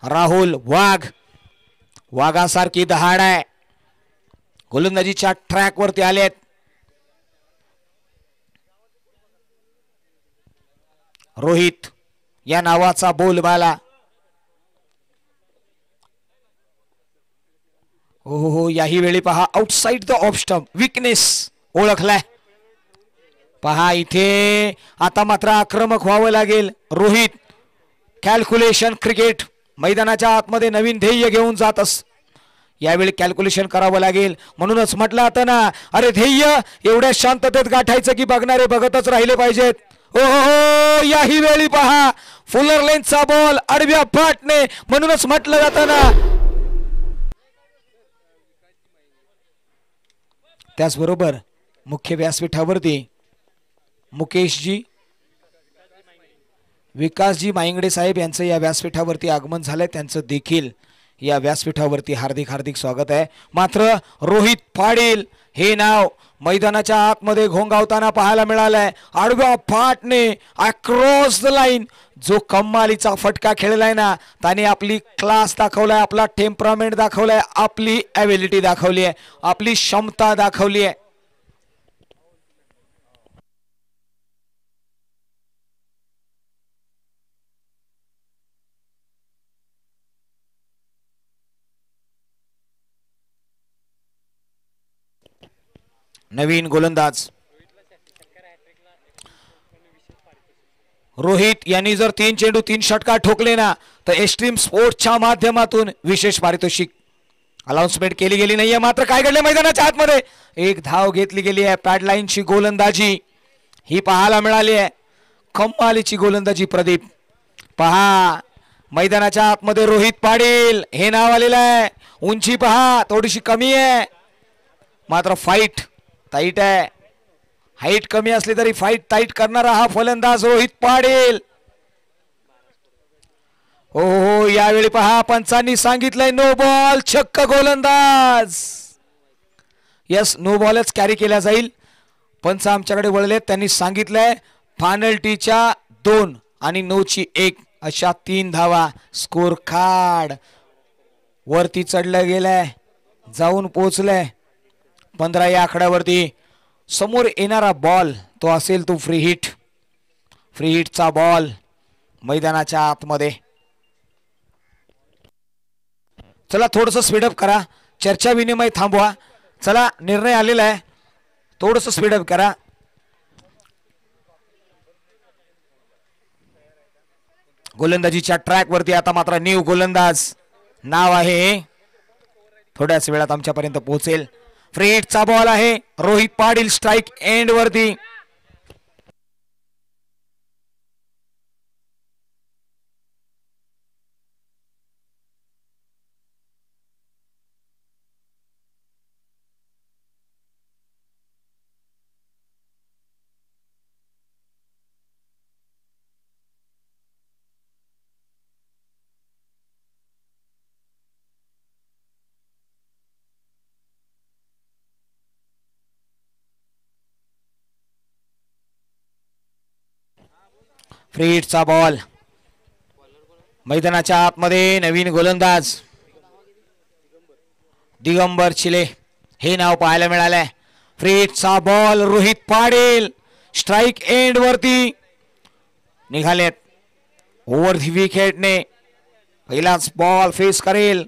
राहुल वाघासारखी दहाड आहे. गोलंदाजीच्या ट्रॅकवरती आलेत. रोहित या नावाचा बोलबाला. हो, याही वेळी पहा outside the off stump weakness ओळखलाय. पहा, इथे आता मात्र आक्रमक व्हावं लागेल. रोहित कॅल्क्युलेशन क्रिकेट मैदानाच्या आतमध्ये नवीन ध्येय घेऊन जात असत. यावेळी कॅल्क्युलेशन करावं लागेल. म्हणूनच म्हटलं आता ना, अरे ध्येय एवढ्या शांततेत गाठायचं की बघणारे बघतच राहिले पाहिजेत. हो याही वेळी पहा फुलर लेनचा बॉल आडव्या फाटने. म्हणूनच म्हटलं जातं ना. त्याचबरोबर मुख्य व्यासपीठावरती मुकेशजी विकासजी माईंगडे साहेब यांचं या व्यासपीठावरती आगमन झालंय. त्यांचं देखील या व्यासपीठावरती हार्दिक हार्दिक स्वागत आहे. मात्र रोहित पाटील हे नाव मैदानाच्या आतमध्ये घोंगावताना पाहायला मिळालंय. आडव्या फाटने अक्रॉस द लाईन जो कमालीचा फटका खेळलाय ना, त्याने आपली क्लास दाखवलाय, आपला टेम्परामेंट दाखवलाय, आपली ॲबिलिटी दाखवली आहे, आपली क्षमता दाखवली आहे. नवीन गोलंदाज रोहित यांनी जर 3 चेंडू 3 षटकार ठोकले ना, तर एक्स्ट्रीम स्पोर्ट्सच्या माध्यमातून विशेष पारितोषिक अनाउन्समेंट केली गेली नाहीये. मात्र काय घडले मैदानाच्या आतमध्ये एक धाव घेतली गेली आहे. पॅडलाईनची गोलंदाजी ही पाहायला मिळाली आहे. कमालीची गोलंदाजी प्रदीप. पहा मैदानाच्या आतमध्ये रोहित पाटील हे नाव आलेलं आहे. उंची पहा थोडीशी कमी आहे, मात्र फाईट टाईट आहे. हाईट कमी असली तरी फाईट टाईट करणारा हा फलंदाज रोहित पाटील. हो यावेळी पहा पंचांनी सांगितलंय नो बॉल. छक्क गोलंदाज. यस नो बॉलच कॅरी केला जाईल. पंच आमच्याकडे वळले. त्यांनी सांगितलंय फायनल्टीच्या 2 आणि 9ची 1 अशा 3 धावा. स्कोर कार्ड वरती चढलं गेलंय, जाऊन पोहोचलंय 15 या आकड्यावरती. समोर येणारा बॉल तो असेल तो फ्री हिट. फ्री हिटचा बॉल मैदानाच्या आतमध्ये. चला थोडस स्पीडअप करा, चर्चा विनिमय थांबवा. चला निर्णय आलेला आहे, थोडस स्पीडअप करा. गोलंदाजीच्या ट्रॅक वरती आता मात्र न्यू गोलंदाज नाव आहे, थोड्याच वेळात आमच्यापर्यंत पोहोचेल. फ्री हिटचा बॉल आहे. रोहित पाटील स्ट्राइक एंड वरती. फ्री हिटचा बॉल मैदानाच्या आतमध्ये. नवीन गोलंदाज दिगंबर चिले हे नाव पाहायला मिळालंय. फ्री हिटचा ball Rohit Patil strike end वरती निघालेत. ओव्हर दी विकेटने पहिलाच बॉल फेस करेल.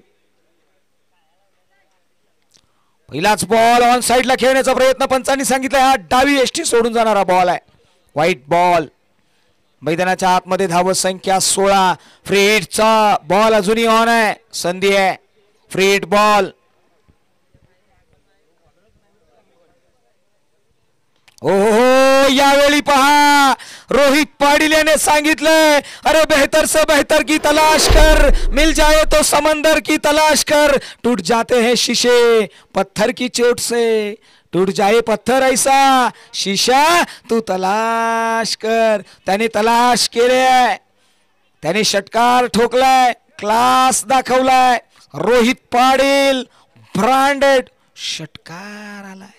पहिलाच बॉल ऑन साइडला खेळण्याचा प्रयत्न पंचांनी सांगितलं. हा डावी एसटी सोडून जाणारा बॉल आहे. White ball. मैदानाच्या आतमध्ये धाव संख्या 16. फ्री हिटचा बॉल अजूनही ऑन आहे. संधी आहे. Free hit ball. हो यावेळी पहा रोहित पाटील याने सांगितलंय अरे बेहतर से बेहतर की तलाश कर, मिल जाए तो समंदर की तलाश कर, टूट जाते हैं शीशे पत्थर की चोट से, टूट जाए पत्थर ऐसा शीशा तू तलाश कर. त्याने तलाश केले, त्याने षटकार ठोकलाय, क्लास दाखवलाय. रोहित पाटील ब्रँडेड षटकार आलाय.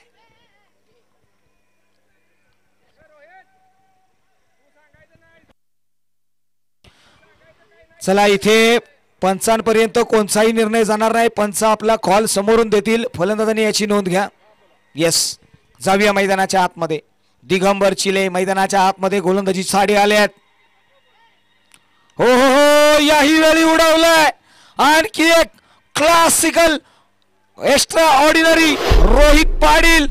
चला इथे पंचांपर्यंत कोणताही निर्णय जाणार नाही. पंच आपला कॉल समोरून देतील. फलंदाजांनी याची नोंद घ्या. येस जाऊया मैदानाच्या आतमध्ये. दिगंबर चिले मैदानाच्या आतमध्ये गोलंदाजी साडी आल्यात. हो याही वेळी उडवलाय. आणखी एक classical extra ordinary Rohit Patil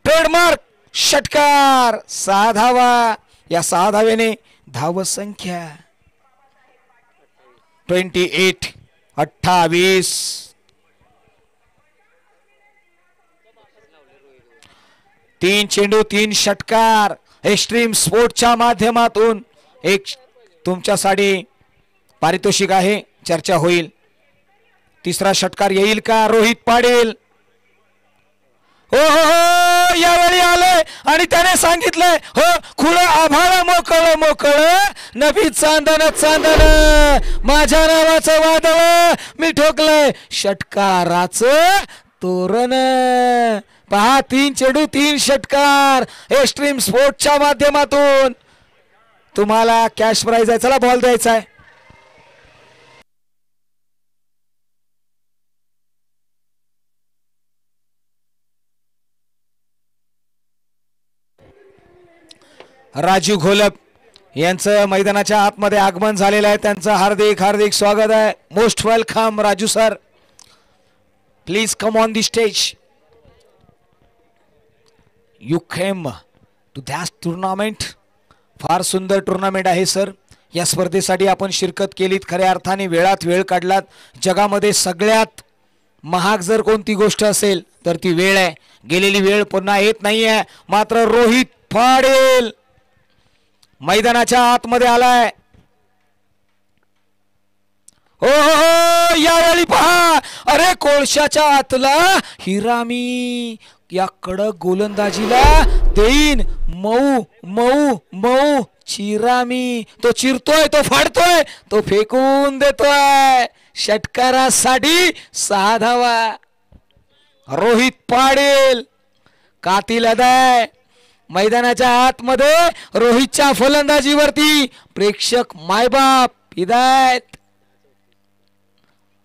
trademark षटकार. 6 धावा. या 6 धावेने धाव संख्या 28. तीन चेंडू 3 षटकार एक्स्ट्रीम स्पोर्टच्या माध्यमातून एक तुमच्यासाठी पारितोषिक आहे. चर्चा होईल. तिसरा षटकार येईल का? रोहित पाटील हो हो हो यावेळी आले आणि त्याने सांगितलंय हो खुलं आभाळ मोकळ मोकळ नभी चांदन चांदन माझ्या नावाचं वादळ मी ठोकलंय षटकाराचं तोरण. पहा 3 चेंडू 3 षटकार एक्स्ट्रीम स्पोर्टच्या माध्यमातून तुम्हाला कॅश प्राइज आहे. चला बॉल द्यायचा आहे. राजू घोलप यांचं मैदानाच्या आतमध्ये आगमन झालेलं आहे. त्यांचं हार्दिक हार्दिक स्वागत आहे. Most welcome Raju sir. Please come on the stage. You came to that tournament. फार सुंदर टुर्नामेंट आहे सर. या स्पर्धेसाठी आपण शिरकत केलीत. खऱ्या अर्थाने वेळात वेळ काढलात. जगामध्ये सगळ्यात महाग जर कोणती गोष्ट असेल तर ती वेळ आहे. गेलेली वेळ पुन्हा येत नाहीये. मात्र रोहित पाटील मैदानाच्या आतमध्ये आलाय. हो हो हो यावेळी पहा अरे कोळशाच्या आतला हिरामी या कडक गोलंदाजीला देईन मऊ मऊ मऊ चिरामी. तो चिरतोय, तो फाडतोय, तो फेकून देतोय. षटकारासाठी 6 धावा. रोहित पाटील कातील अदाय. मैदानाच्या आतमध्ये रोहितच्या फलंदाजीवरती प्रेक्षक मायबाप हिदायत.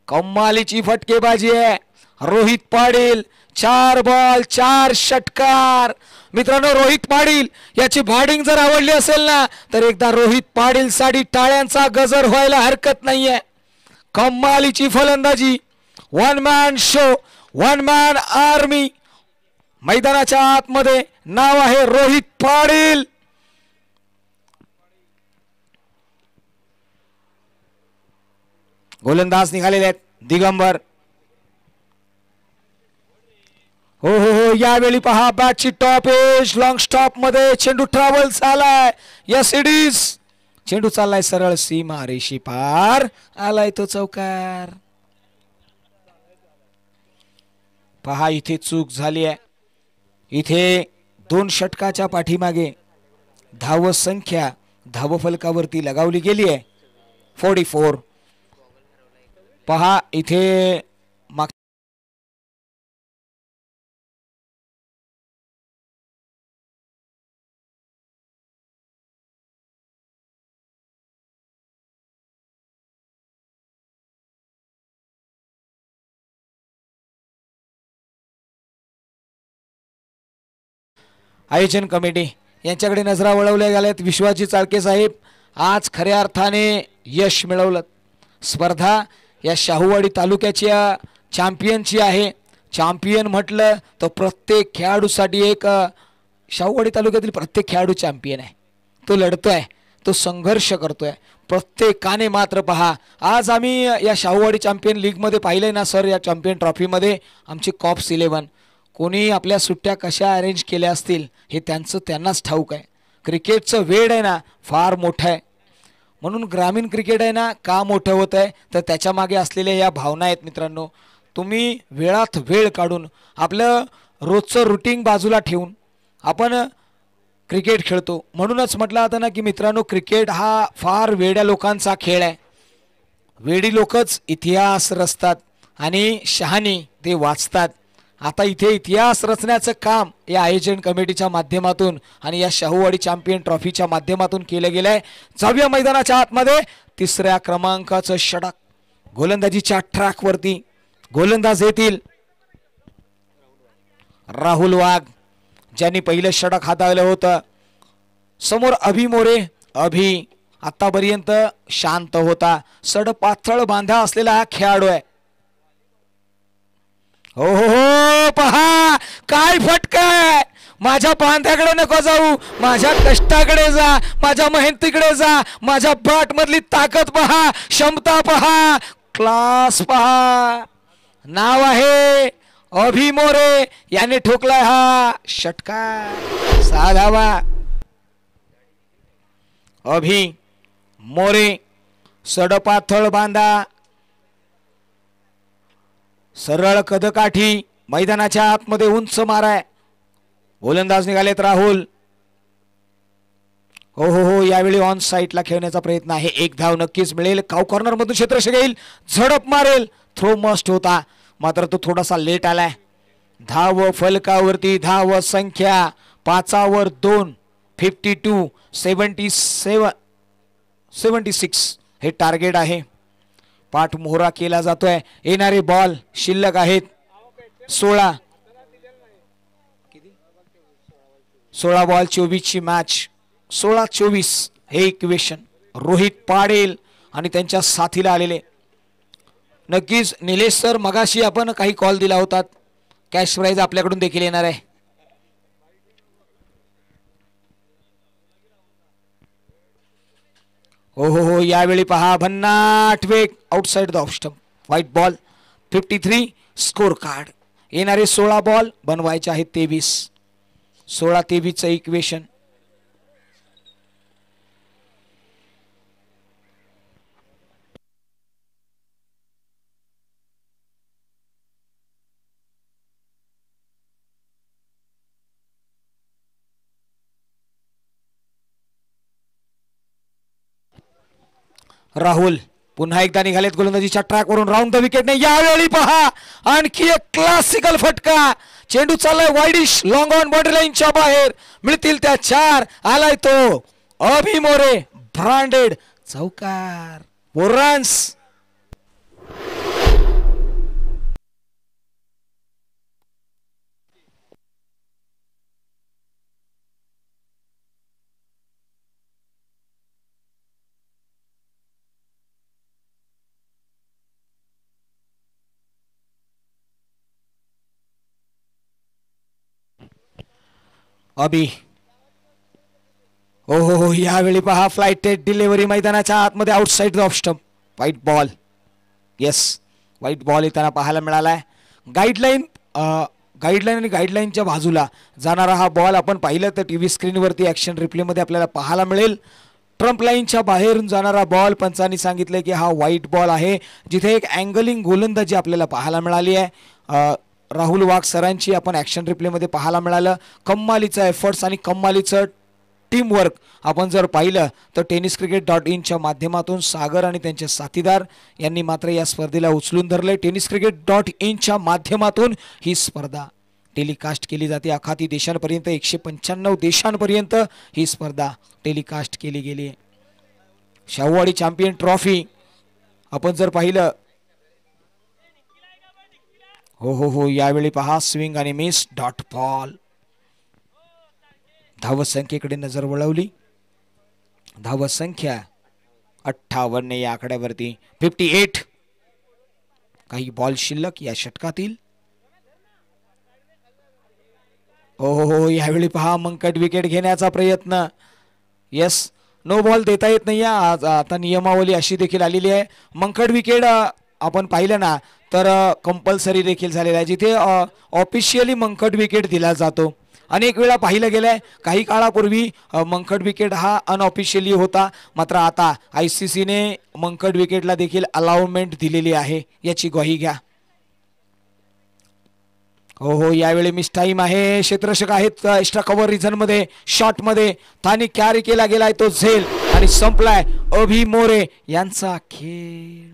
कमालीची फटकेबाजी आहे. रोहित पाटील 4 बॉल 4 षटकार. मित्रांनो रोहित पाटील याची बॅटिंग जर आवडली असेल ना तर एकदा रोहित पाटील साठी टाळ्यांचा गजर व्हायला हरकत नाहीये. कमालीची फलंदाजी. 1 मॅन शो 1 मॅन आर्मी. मैदानाच्या आतमध्ये नाव आहे रोहित पाटील. गोलंदाज निघालेले आहेत दिगंबर. हो हो हो यावेळी पहा बॅटची टॉप एज लॉंग स्टॉप मध्ये चेंडू ट्रॅव्हल झालाय. Yes it is. चेंडू चाललाय सरळ सीमा रेषी पार. आलाय तो चौकार. पहा इथे चूक झाली आहे. इथे 2 षटकाच्या पाठीमागे धाव संख्या धावफलकावरती लगावली गेली आहे 44. पहा इथे आयोजन कमिटी यांच्याकडे नजरा वळवल्या गेल्यात. विश्वाजी चाळके साहेब आज खऱ्या अर्थाने यश मिळवलं. स्पर्धा या शाहूवाडी तालुक्याच्या चॅम्पियनची आहे. चॅम्पियन म्हटलं तर प्रत्येक खेळाडूसाठी एक शाहूवाडी तालुक्यातील प्रत्येक खेळाडू चॅम्पियन आहे. तो लढतोय, तो संघर्ष करतोय प्रत्येकाने. मात्र पहा आज आम्ही या शाहूवाडी चॅम्पियन लीगमध्ये पाहिलंय ना सर. या चॅम्पियन ट्रॉफीमध्ये आमची कॉप्स 11 कोणी आपल्या सुट्ट्या कशा अरेंज केल्या असतील हे त्यांनाच ठाऊक आहे. क्रिकेटचं वेळ आहे ना फार मोठं आहे. म्हणून ग्रामीण क्रिकेट आहे ना का मोठं होत आहे तर त्याच्या मागे असलेल्या या भावना आहेत. मित्रांनो तुम्ही वेळात वेळ काढून आपलं रोजचं रुटीन बाजूला ठेवून आपण क्रिकेट खेळतो. म्हणूनच म्हटलं आता ना की मित्रांनो क्रिकेट हा फार वेड्या लोकांचा खेळ आहे. वेडी लोकच इतिहास रचतात आणि शहाणी ते वाचतात. आता इथे इतिहास रचण्याचं काम या आयोजन कमिटीच्या माध्यमातून आणि या शाहूवाडी चॅम्पियन ट्रॉफीच्या माध्यमातून केलं गेलं आहे. जाऊया मैदानाच्या आतमध्ये. 3ऱ्या क्रमांकाचं षटक गोलंदाजीच्या ट्रॅकवरती. गोलंदाज येतील राहुल वाघ ज्यांनी पहिलं षटक हाताळलं होतं. समोर अभि मोरे. अभि आतापर्यंत शांत होता. सडपातळ बांधा असलेला हा खेळाडू आहे. हो हो हो, पहा काय फटका आहे. माझ्या पांथ्याकडे नको जाऊ, माझ्या कष्टाकडे जा, माझ्या मेहनतीकडे जा. माझ्या बॅट मधली ताकद पहा, क्षमता पहा, क्लास पहा. नाव आहे अभि मोरे, याने ठोकलाय हा षटकार. 6 धावा. अभि मोरे, सडपाथळ बांधा, सरळ कदकाठी, मैदानाच्या आतमध्ये उंच माराय. गोलंदाज निघालेत राहुल. हो हो हो, यावेळी ऑन साईडला खेळण्याचा प्रयत्न आहे. 1 धाव नक्कीच मिळेल. काव कॉर्नर मधून क्षेत्ररक्षक येईल, झडप मारेल. थ्रो मस्ट होता, मात्र तो थोडासा लेट आलाय. धाव फलकावरती धाव संख्या 5 2, 52, 77, 76 हे टार्गेट आहे. पाठ मोहरा केला जातोय. येणारे बॉल शिल्लक आहेत 16. 16 बॉल 24 ची मॅच. 16-24 हे इक्वेशन. रोहित पाडेल आणि त्यांच्या साथीला आलेले. नक्कीच निलेश सर, मगाशी आपण काही कॉल दिला होता. कॅश प्राइज आपल्याकडून देखील येणार आहे. हो हो हो, यावेळी पहा भन्नाट वेग, outside the off stump, white ball. 53 score card. येणारे 16 बॉल बनवायचे आहेत 23. 16-23 चं इक्वेशन. राहुल पुन्हा एकदा निघालेत गोलंदाजीच्या ट्रॅकवरून राऊंड द विकेटने. यावेळी पहा आणखी एक क्लासिकल फटका. चेंडू चाललाय वाईडिश, लॉंग ऑन बॉर्डर लाईनच्या बाहेर. मिळतील त्या 4. आलाय तो अभि मोरे, ब्रँडेड चौकार. 4 रन्स. अभि, हो हो हो, यावेळी पहा फ्लाइटेड डिलिव्हरी मैदानाच्या आतमध्ये, outside off stump, white ball. Yes, white ball येताना पाहायला मिळालाय. गाईडलाईन आणि गाईडलाईनच्या बाजूला जाणारा हा बॉल आपण पाहिलं तर टीव्ही स्क्रीनवरती ऍक्शन रिप्लेमध्ये आपल्याला पाहायला मिळेल. ट्रम्प लाईनच्या बाहेरून जाणारा बॉल, पंचांनी सांगितले की हा व्हाईट बॉल आहे. जिथे एक अँगलिंग गोलंदाजी आपल्याला पाहायला मिळाली आहे. राहुल वाघ सरांची आपण ऍक्शन रिप्लेमध्ये पाहायला मिळालं. कम्मालीचं एफर्ट्स आणि कम्मालीचं टीमवर्क आपण जर पाहिलं तर tenniscricket.in च्या माध्यमातून सागर आणि त्यांचे साथीदार यांनी मात्र या स्पर्धेला उचलून धरले. tenniscricket.in च्या माध्यमातून ही स्पर्धा टेलिकास्ट केली जाते. आखाती देशांपर्यंत 195 देशांपर्यंत ही स्पर्धा टेलिकास्ट केली गेली आहे. शाहूवाडी चॅम्पियन ट्रॉफी आपण जर पाहिलं, हो हो हो, यावेळी पहा स्विंग आणि मिस, डॉट बॉल. धावसंख्येकडे नजर वळवली. धावसंख्या 58 या आकड्यावरती. 58 काही बॉल शिल्लक या षटकातील. हो हो हो, यावेळी पहा मंकट विकेट घेण्याचा प्रयत्न. यस, नो बॉल देता येत नाही. आज आता नियमावली अशी देखील आलेली आहे. मंकट विकेट आपण पाहिलं ना तर कंपल्सरी देखील झालेला आहे. जिथे ऑफिशियली मंकट विकेट दिला जातो. अनेक वेळा पाहिलं गेलंय, काही काळापूर्वी मंकट विकेट हा अनऑफिशियली होता, मात्र आता ICC ने मंकट विकेटला देखील अलाउमेंट दिलेली आहे, याची ग्वाही घ्या. हो हो, यावेळी मिस टाइम आहे. क्षेत्ररक्षक आहेत एक्स्ट्रा कव्हर रिझन मध्ये. शॉट मध्ये थानिक कॅरी केला गेलाय तो झेल आणि संपलाय अभि मोरे यांचा खेळ.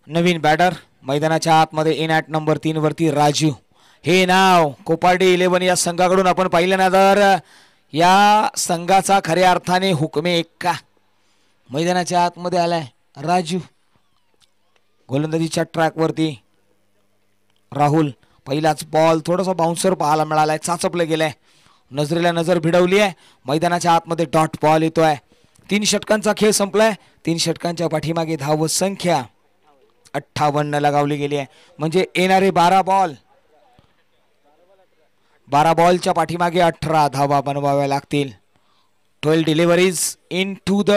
नवीन बॅटर मैदानाच्या आतमध्ये इन ॲट नंबर 3 वरती राजू. हे नाव कोपार्डी 11 या संघाकडून आपण पाहिलं ना, तर या संघाचा खऱ्या अर्थाने हुकमे एक्का मैदानाच्या आतमध्ये आलाय राजू. गोलंदाजीच्या ट्रॅक वरती राहुल. पहिलाच बॉल थोडासा बाउन्सर पाहायला मिळालाय, चाचपलं गेलाय, नजरेला नजर भिडवली आहे. मैदानाच्या आतमध्ये डॉट बॉल येतोय. 3 षटकांचा खेळ संपलाय. 3 षटकांच्या पाठीमागे धाव संख्या 58 लगावली गेली आहे. म्हणजे येणारे 12 बॉलच्या पाठीमागे 18 धावा बनवाव्या लागतील. 12 deliveries in to the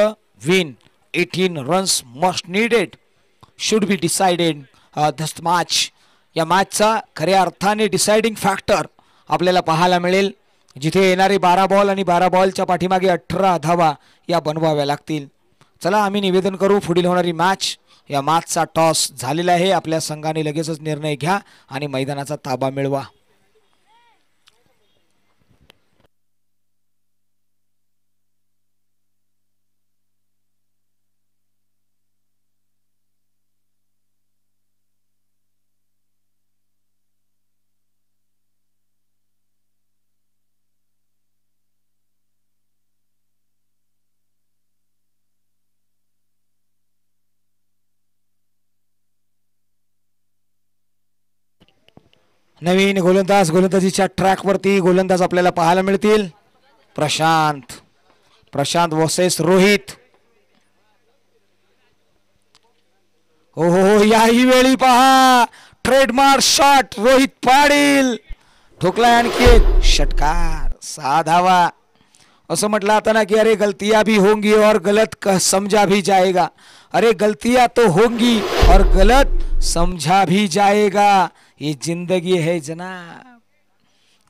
win. 18 runs must needed should be decided this match. या मॅचचा खऱ्या अर्थाने डिसाइडिंग फॅक्टर आपल्याला पाहायला मिळेल, जिथे येणारे 12 बॉल आणि 12 बॉलच्या पाठीमागे 18 धावा या बनवाव्या लागतील. चला आम्ही निवेदन करू पुढील होणारी मॅच. या मॅचचा टॉस झालेला आहे. आपल्या संघाने लगेचच निर्णय घ्या आणि मैदानाचा ताबा मिळवा. नवीन गोलंदाजीच्या ट्रॅक वरती गोलंदाज आपल्याला पाहायला मिळतील. प्रशांत वर्सेस रोहित. हो याही वेळी पहा ट्रेडमार्क शॉट रोहित पाटील. ठोकलाय आणखी एक षटकार. 6 धावा. असं म्हटलं आता ना की अरे गलतियां भी होंगी और गलत समझा भी जाएगा. अरे गलतियां तो होंगी और गलत समझा भी जाएगा. ये जिंदगी है जनाब.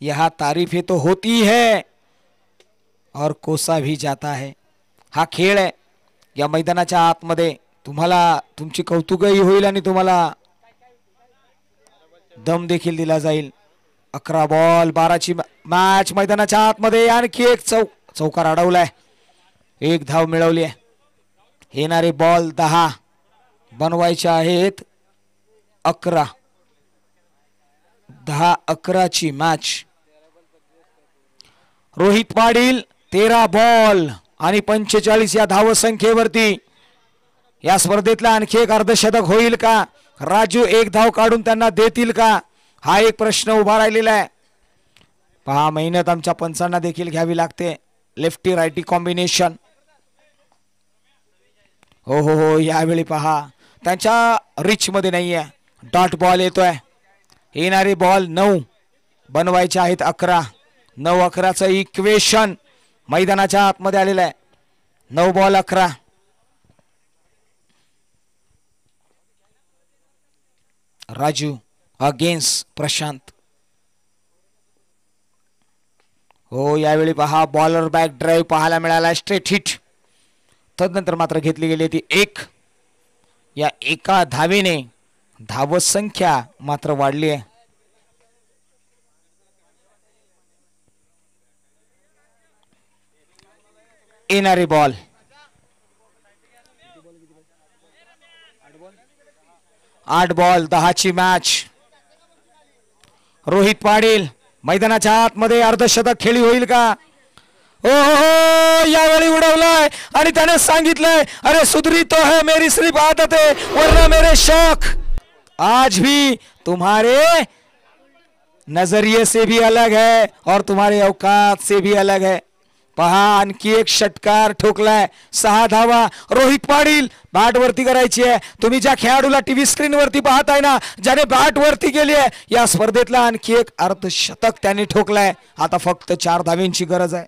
यहाँ तारीफें तो होती है और कोसा भी जाता है. हा खेळ आहे. या मैदानाच्या आतमध्ये तुम्हाला तुमची कौतुकही होईल आणि तुम्हाला दम देखील दिला जाईल. 11 बॉल 12ची मॅच. मैदानाच्या आतमध्ये आणखी एक चौकार अडवलाय. 1 धाव मिळवली आहे. येणारे बॉल 10 बनवायचे आहेत 11. 10-11ची मॅच. रोहित पाटील 13 बॉल आणि 45 या धाव संख्येवरती. या स्पर्धेतला आणखी एक अर्धशतक होईल का? राजू 1 धाव काढून त्यांना देतील का? हा एक प्रश्न उभा राहिलेला आहे. पहा मेहनत आमच्या पंचांना देखील घ्यावी लागते. Lefty righty combination. हो यावेळी पहा त्यांच्या रिच मध्ये नाहीये. डॉट बॉल येतोय. येणारे बॉल 9 बनवायचे आहेत 11. 9-11चं इक्वेशन मैदानाच्या आतमध्ये आलेलं आहे. 9 बॉल 11. राजू अगेन्स्ट प्रशांत. हो यावेळी पहा बॉलर बॅक ड्राईव्ह पाहायला मिळाला. Straight hit. तदनंतर मात्र घेतली गेली ती 1. या एका धावेने धाव संख्या मात्र वाढली आहे. येणारे बॉल 8 बॉल 10ची मॅच. रोहित पाटील मैदानाच्या आतमध्ये अर्धशतक खेळी होईल का? हो यावेळी उडवलाय आणि त्याने सांगितलंय अरे सुधरी तो है मेरी सिर्फ आदत है वरना मेरे शौक आज भी तुम्हारे नजरिए से भी अलग है और तुम्हारे औकात से भी अलग है. पहा आणखी एक षटकार ठोकलाय. 6 धावा. रोहित पाटील बॅट वरती करायची आहे. तुम्ही ज्या खेळाडूला टीव्ही स्क्रीन वरती पाहताय ना, ज्याने बॅट वरती केली आहे, या स्पर्धेतला आणखी एक अर्धशतक त्याने ठोकलाय. आता फक्त 4 धाव्यांची गरज आहे.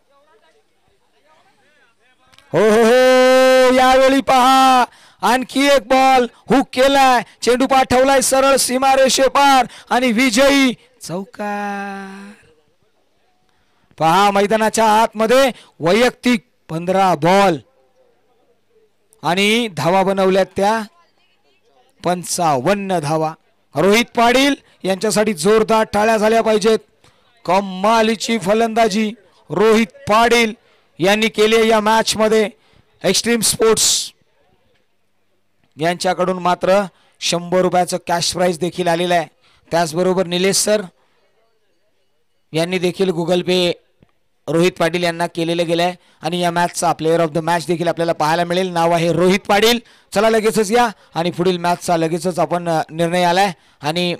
हो यावेळी पहा आणखी एक बॉल हुक केलाय. चेंडू पाठवलाय सरळ सीमारेषेपार आणि विजयी चौकार. पहा मैदानाच्या आतमध्ये वैयक्तिक 15 बॉल आणि धावा बनवल्यात त्या 55 धावा. रोहित पाटील यांच्यासाठी जोरदार टाळ्या झाल्या पाहिजेत. कमालीची फलंदाजी रोहित पाटील यांनी केली या मॅच मध्ये. एक्स्ट्रीम स्पोर्ट्स यांच्याकडून मात्र ₹100 कॅश प्राईज देखील आलेला आहे. त्याचबरोबर निलेश सर यांनी देखील गुगल पे रोहित पाटील यांना केलेलं गेलं आहे आणि या मॅचचा प्लेअर ऑफ द मॅच देखील आपल्याला पाहायला मिळेल. नाव आहे रोहित पाटील. चला लगेचच या आणि पुढील मॅचचा लगेचच आपण निर्णय आलाय आणि